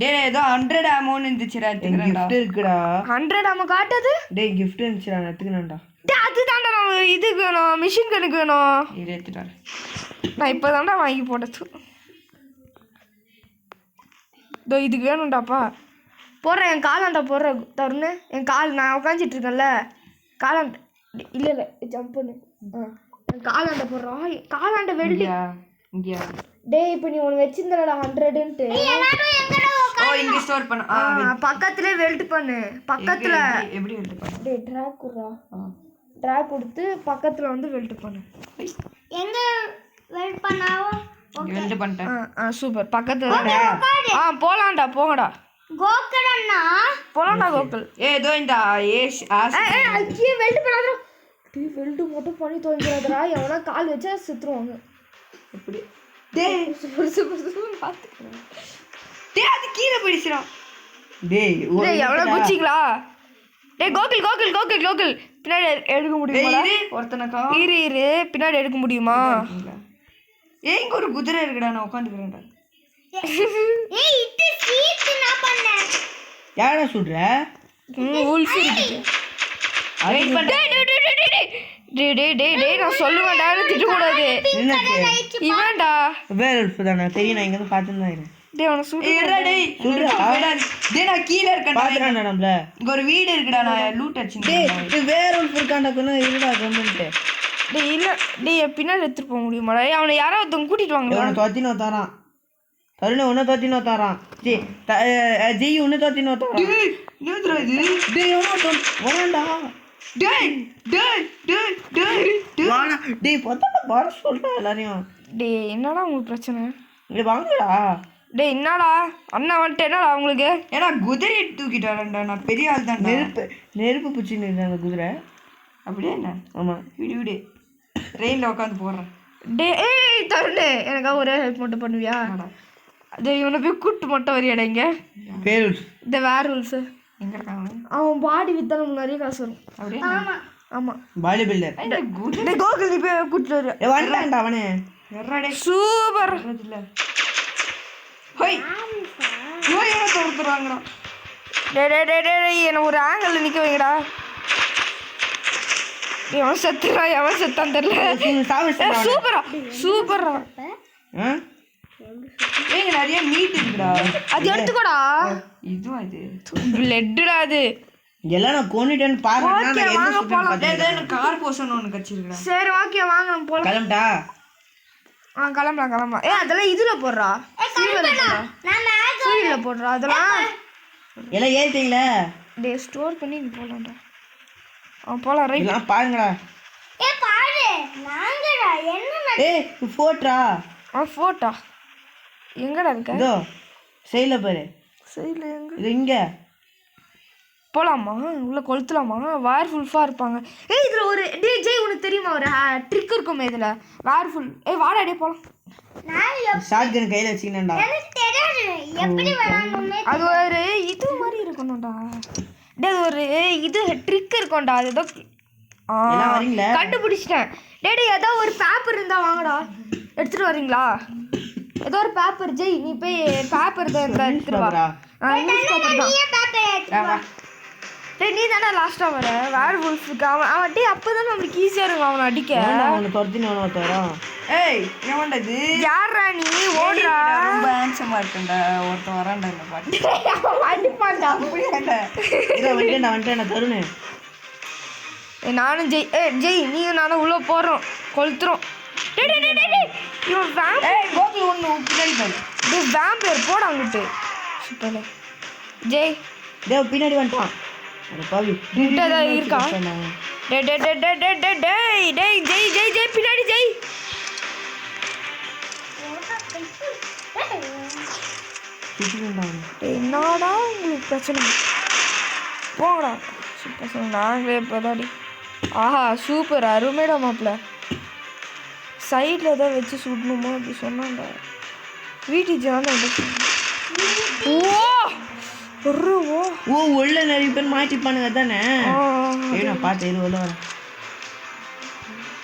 டேய் ஏதோ 100 அமௌண்ட் இருந்துச்சுடா. gift இருக்குடா. 100 நம்ம காட்டுது. டேய் gift இருந்துச்சுடா, நான் எடுத்துக்கணும்டா. டேய் அதுதான்டா நான் இதுக்கு வேணும், மிஷின் கனுக்கு வேணும். இத எடுத்துட்டாரு. நான் இப்போதான்டா வாங்கி போட்டது. இதோ இதுக்கு வேணும்டாப்பா. போடுறேன் என் காலாண்டா போடுறேன் தருணு. என் கால் நான் உட்காந்துட்டு இருக்கேன்ல காலாண்ட. இல்லை இல்லை ஜம்ப் பண்ணு. என் காலாண்ட போடுறோம். காலாண்ட வெல்டு இங்கயா? டேய் இப்போ நீ ஒன்று வச்சிருந்தடா 100ன்ட்டு. இங்க ஸ்டோர் பண்ண. பக்கத்துலேயே வெல்ட் பண்ணு. பக்கத்தில் எப்படி வெல்ட் பண்ண? டேய் ட்ராக் குடுறா. ட்ராக் கொடுத்து பக்கத்தில் வந்து வெல்ட் பண்ணு. எங்க வெல்ட் பண்ணாவோ? வெல்ட் பண்ணிட்டேன். சூப்பர். பக்கத்தில் போலாம்டா. போங்கடா கோகுலண்ணா. போலாம்டா கோகுல். ஏதோ இந்த ஐயே வெல்ட் பண்ணாதடா. டேய் வெல்ட் மட்டும் பண்ணி தொலைஞ்சிராதடா. எவனா கால் வச்சா செத்துருவாங்க. எப்படி? டேய் சூப்பர் பாத்து. டேய் அது கீழே போயிடுச்சுடா. டேய் எவனா குச்சிங்களா? டேய் கோகுல் பின்னாடி எடுக்க முடியுமா? ஒருத்தனக்கா இரு பின்னாடி எடுக்க முடியுமா? ஏய் இங்க ஒரு குதிரை இருக்குடா. நான் உட்காந்துக்கிறேன்டா. ஏய் இது சீட் நான் பண்ணேன். யாரா சொல்ற? உல்ஃப் இருக்கு. வெயிட் பண்ணு. டேய் நான் சொல்லுவேன்டா. திட்ட கூடாது. இவன்டா வேற உல்ஃப் தானா? தெரியும், நான் இங்க வந்து பார்த்துதான். டேய் அவன சூடு. டேய் டேய் நான் கீழ இருக்கேன்டா. பாத்துறானே நம்மள. இங்க ஒரு வீடு இருக்குடா. நான் லூட் அடிச்சிட்டேன். டேய் வேற உல்ஃப் இருக்கான்டா. கொஞ்சம் இருடா கமெண்ட். டேய் இல்ல டேய் பின்னாடி எடுத்துட்டு போக முடியுமாடா? அவனை யாராவது ஒருத்தவங்க கூட்டிட்டு வாங்க. அவனை தொத்தினோ தாரான். தருண உன்ன தொத்தினோ தாரான். ஜெய் உன்ன தொத்தினோ தாரான். டேய் என்னடா இது? டேய் வரண்டா. டேய் வாடா. டேய் பத்தா வர சொல்றா எல்லாரையும். டேய் என்னடா உங்களுக்கு பிரச்சனை? டேய் வாங்கடா. டேய் என்னடா அண்ணா வந்துட்டு என்னடா உங்களுக்கு? ஏன்னா குதிரையை தூக்கிட்டாரண்டா. நான் பெரிய ஆள் தான். நெருப்பு பிடிச்சின்னு இருக்கு அந்த குதிரை. அப்படியே என்ன? ஆமா விடு ட்ரெயினில் உட்காந்து போடுறேன். ஏய் தருணே எனக்காக ஒரே ஹெல்ப் மட்டும் பண்ணுவியா? அது இவனை போய் கூட்டு மட்டும் வரியாடா இங்க. பேரு இந்த வேர் ரூல்ஸ் எங்க இருக்காங்க? அவன் பாடி வித்தாலும் நிறைய காசு வரும். அப்படியே ஆமா பாடி பில்டர். டேய் கோகுல் நீ போய் கூட்டிட்டு வர. வந்துட்டான்டா அவனே. எர்றாடே சூப்பர். இல்ல ஹோய் ஹோய் என்ன தோத்துறாங்கடா. டேய் என்ன ஒரு ஆங்கிள் நிக்க வைங்கடா. எவன் செத்தான் தெரியல. சூப்பரா ஏங்க நிறைய மீட் இருக்குடா. அது எடுத்துக்கோடா. இதுவா இது? பிளட்டுடா அது. எல்லாம் நான் கொன்னிட்டேன்னு பாருங்க. ஓகே வாங்க போலாம். டேய் கார் போஷன் ஒன்னு கச்சிருக்கடா. சரி ஓகே வாங்க நம்ம போலாம். கிளம்படா. கிளம்பலாம். அதெல்லாம் இதுல போடுறா. சூரியல போடுறா அதெல்லாம். எல்லாம் ஏறிட்டீங்களா? டேய் ஸ்டோர் பண்ணி நீ போலாம்டா. போலாம் ரைட். எல்லாம் பாருங்கடா. பாரு நாங்கடா என்ன போட்றா. போட்டா எங்கடா இருக்க? இதோ சைடுல பாரு. சைடுல எங்க? இது இங்க. போலாமா? உள்ள கொளுத்தலாமா? வயர் ஃபுல்ஃபா இருப்பாங்க. இதுல ஒரு ஜெய் உனக்கு தெரியுமா ஒரு ட்ரிக் இருக்குமே இதுல வயர் ஃபுல். வாடா டேய் போலாம். ஷாட்கன் கையில வச்சிக்கணும்டா. எனக்கு தெரியாது எப்படி விளையாடணும்னே. அது ஒரு இது மாதிரி இருக்கணும்டா. டேய் ஒரு இது ட்ரிக் இருக்கும்டா. அது ஏதோ எல்லாம் வரீங்களா? கண்டுபிடிச்சிட்டேன். டேய் ஏதோ ஒரு பேப்பர் இருந்தா வாங்கடா. எடுத்துட்டு வரீங்களா? ஏதோ ஒரு பேப்பர் ஜெய் நீ போய் பேப்பர் எடுத்துட்டு வா. நியூஸ் பேப்பர் தான். டேய் நீ தானே லாஸ்டா வர வேர் வுல்ஃப்க்கு. அவன் டேய் அப்பதான் நம்மளுக்கு ஈஸியா இருக்கும் அவனை அடிக்க. அவனை துரத்தின்னு வரணும். ஏய் ஏன்டா இது யாரா நீ ஓடுறா ரொம்ப ஹேண்ட்ஸமா இருக்கேன்டா ஒருத்தன் வரான்டா இந்த பாட்டு அடிப்பான்டா அப்படியாண்டா இதை வந்துட்டேன் தருணு. நானும் ஜெய் நீயும் நானும் உள்ள போறோம் கொளுத்துறோம். டேய் டேய் டேய் டேய் இவன் வேம்பயர். ஏய் கோகுல் ஒண்ணு பின்னாடி பாரு. டேய் வேம்பயர் போட அங்கிட்டு. சூப்பர் ஜெய் பின்னாடி வந்துட்டான். அட பாவி முட்டை இருக்கா? டேய் டேய் டேய் டேய் டேய் டேய் டேய் டேய் ஜெய் ஜெய் ஜெய் பின்னாடி ஜெய். டேய் என்னடா உங்களுக்கு பிரச்சனை போங்கடா. சூப்பர் நாங்களே இப்போதாடி. ஆஹா சூப்பர் அருமைடா மாப்பிள்ள. சைடில் தான் வச்சு சுடணுமோ அப்படி சொன்னாங்க வீட்டுக்கு ஓ ஓ ஓ உள்ள நிறைய பேர் மாட்டிப்பானுங்க தானே. நான் பார்த்தேன் இது உள்ள வரேன்.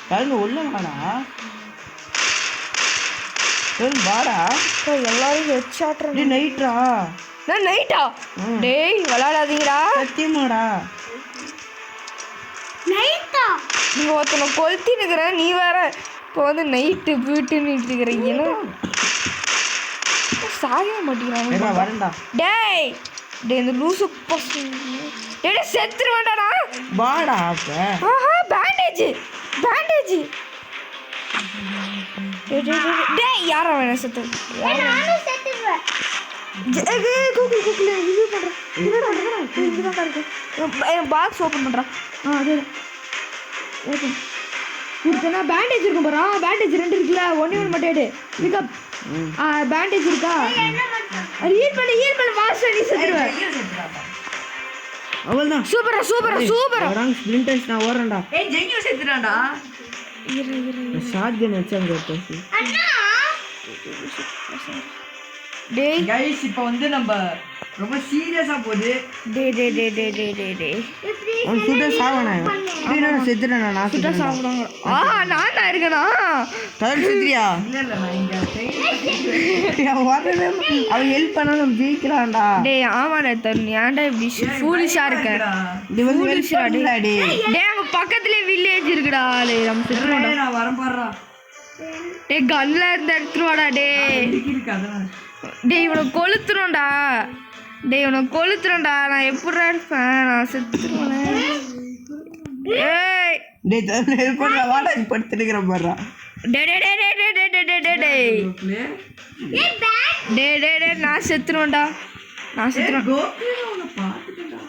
தருணு உள்ள வாடா. வாடா எல்லாரும் ஹெட்ஷாட்றேன். நைட்ரா நான் நைட்டா? டேய் விளையாடாதீங்கடா சத்தியமாடா. நைட்டா நீங்க ஒருத்தனை கொளுத்தி நிற்கிற நீ வேற இப்போ வந்து நைட்டு வீட்டுன்னு இருக்கிறீங்க சாய மாட்டேங்கிறாங்க. வரேன்டா. டேய் டேய் இந்த லூசு டேய் செத்துரு வேண்டாடா. வாடா அப்ப. ஆஹா பேண்டேஜ் பேண்டேஜ். டேய் யாரா வேணா செத்து நானும் செத்துடுவேன். கூகுள் கூகுள் இது பண்ணுறேன் இதுதான் இருக்கு பாக்ஸ் ஓப்பன் பண்ணுறான். அதே ஓப்பன் கொடுத்தனா பேண்டேஜ் இருக்கும் பாரா. பேண்டேஜ் 2 இருக்குல்ல ஒன்று மட்டும் எடு பிக்கப். பேண்டேஜ் இருக்கா? ஹீல் பண்ணு வாஷ் பண்ணி செத்துடுவேன். அவள்தான் சூப்பரா சூப்பரா சூப்பரா வராங்க ஸ்பிளிண்டர்ஸ். நான் ஓடுறேன்டா. ஏய் ஜெய்யும் செத்துறான்டா. ஷாட் கன் வச்சாங்க ஒருத்தன். அண்ணா டேய் गाइस இப்போ வந்து நம்ம ரொம்ப சீரியஸா போகுது. டேய் டேய் டேய் டேய் டேய் டேய் டேய் அவன் சுட சாவனே. டேய் நான் செத்துறேன். நான் சுட்டா சாப்பிடுவாங்க. நான் தான் இருக்கேனா? தருண் செத்துறியா? இல்ல நான் இங்க வரவே அவன் ஹெல்ப் பண்ணா நம்ம ஜெயிக்கலாம்டா. டேய் ஆமாடா தருண் ஏன்டா இப்படி ஃபூலிஷா இருக்க? இது வந்து வெல்ஸ்டா டேய். டேய் அங்க பக்கத்துலயே வில்லேஜ் இருக்குடா. டேய் நம்ம செத்துறோம்டா. நான் வரேன் பாறா. டேய் கல்ல இருந்து எடுத்துருவாடா. டேய் இருக்கு அதான். டேய் இவனை கொளுத்துறோம்டா. டேய் இவனை கொளுத்துறோம்டா. நான் எப்படிடா இருப்பேன்? நான் செத்துருவேன். ஏய் டேய் தருண் ஹெல்ப் பண்ண வாடா. படுத்து நிக்கற பாறா. டேய் டேய் டேய் டேய் டேய் டேய் டேய் டேய் டேய் டேய் நான் செத்துருவேன்டா. நான் செத்துருவேன். கோகுல் உன்னை பாத்துட்டேன்டா.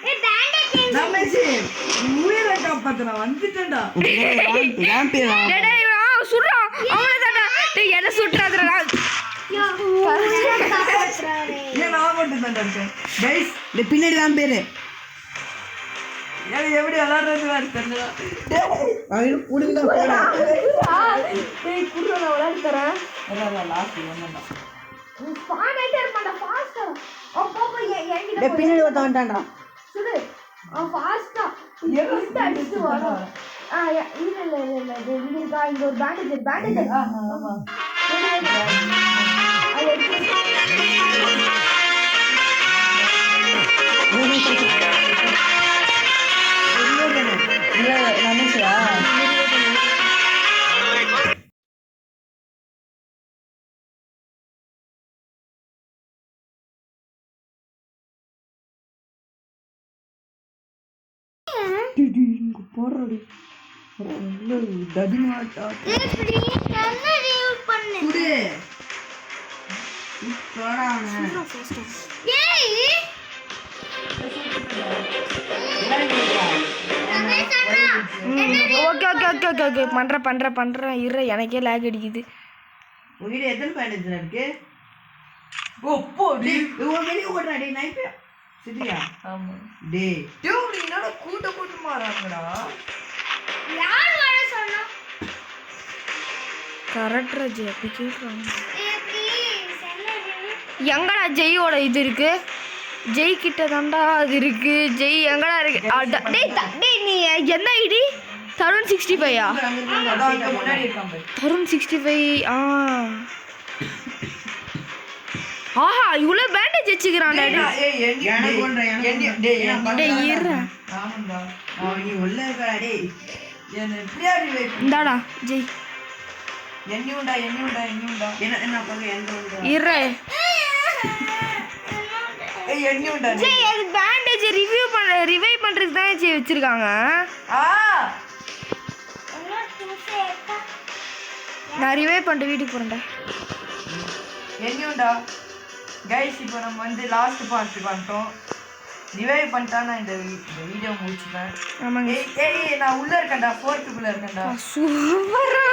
ஏ பேண்டேஜ் ரமேஷ் உயிரை காப்பாத்து நான் வந்துட்டேன்டா. நான் பேர் டேய் டேய் இவன் சுடுறான். அவனதாடா. டேய் என்ன சுட்றாதடா. ஏன் நான் மட்டும் தான் இருக்கேன். गाइस டேய் பின்னாடி தான் பேரு. ஏன் எப்படி விளையாடுறது வேற தெரியல. அவன் புடிங்க போடா. டேய் குடுறா நான் விளையாடி தரேன். அதான் லாஸ்ட் ஒண்ணுடா. பானைட்டே இருப்பான்டா ஃபாஸ்டா. அப்பப்ப என்கிட்ட டேய் பின்னாடி ஒருத்தன் வந்துட்டான்டா. சுடு. ஃபாஸ்டா எங்க அடிச்சு வர. இல்ல இங்க இருக்கா? இங்க ஒரு பேண்டேஜ் ஆமா. இல்ல ரமேஷா போடுறடி. தடி மாட்டா. ப்ளீஸ் நல்லா ரிவ்யூ பண்ணு. குடு. போடா அவனை. ஏய் ரமேஷ் அண்ணா okay okay okay okay okay பண்றேன் இரு எனக்கே லேக் அடிக்குது. உன்கிட்ட எத்தனை பேண்டேஜ் இருக்கு? ஓ போடி. இவன் வெளிய ஓடுறா டேய் நைட். சரியா? ஆமா. டேய் டேய் நீ என்னடா கூட்டமா வராங்கடா. யார் வர சொன்னா? கரெக்டா ஜெய் அப்படி கேட்குறாங்க. ஏ ப்ளீஸ் நல்லா ரிவ்யூ. எங்கடா ஜெய்யோட இது இருக்கு? ஜெய் கிட்ட தான்டா அது இருக்கு. ஜெய் எங்கடா இருக்கு? டேய் நீ என்ன ஐடி? தருண் 65 அதான் அங்க முன்னாடி இருக்காங்க. தருண் 65 ஆஹா இவ்வளோ பேண்டேஜ் வச்சுக்கிறான்டா. எனக்கு ஒன்றா டேய் இரு நீ உள்ள இருக்கடா டேய். என்ன எப்படியா ரிவைவ் இந்தாடா ஜெய் எண்ணியுண்டா என்ன பார்க்க எந்த ஒன்று இரு ஏய் எண்ணியுண்டா ஜெய் அது பேண்டேஜ் ரிவைவ் பண்றதுக்கு தான் ஜெய் வச்சிருக்காங்க. ஆ நான் ரிவைவ் பண்ணிட்டு வீட்டுக்கு போறேன்டா. எண்ணியுண்டா கைஸ். இப்போ நம்ம வந்து லாஸ்ட் பார்ட் பண்ணிட்டோம். ரிவைவ் பண்ணிட்டா நான் இந்த வீடியோ முடிச்சுப்பேன். ஆமாங்க. ஏய் நான் உள்ள இருக்கேன்டா, ஃபோர்த்துக்குள்ள இருக்கேன்டா. சூப்பரா.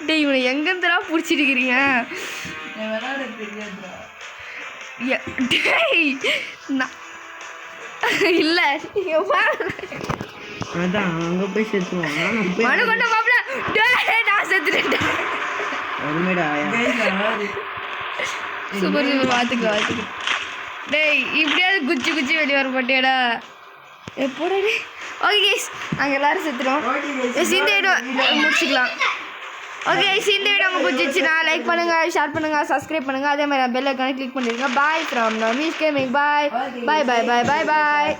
டேய் இவனை எங்கேருந்துடா பிடிச்சிருக்கிறீங்க? நான் விளையாட தெரியாதுடா. டேய் நான் இல்லை அதான் அங்கே போய் செத்துவான். மனு கொண்ட மாப்பிள்ள. டேய் நான் செத்துட்டேன். உண்மைடா சூப்பர் பார்த்துக்கலாம். டேய் இப்படியாவது குச்சி வெளியே வர மாட்டேடா எப்போடா. ஓகே கைஸ் நாங்கள் எல்லாரும் செத்துறோம். இந்த வீடியோ முடிச்சுக்கலாம். ஓகே கைஸ் இந்த வீடியோ உங்களுக்கு பிடிச்சிச்சுன்னா லைக் பண்ணுங்க, ஷேர் பண்ணுங்க, சப்ஸ்கிரைப் பண்ணுங்க. அதே மாதிரி பெல் ஐக்கானை கிளிக் பண்ணிடுங்க. Bye from Navees gaming. Bye bye bye bye bye bye.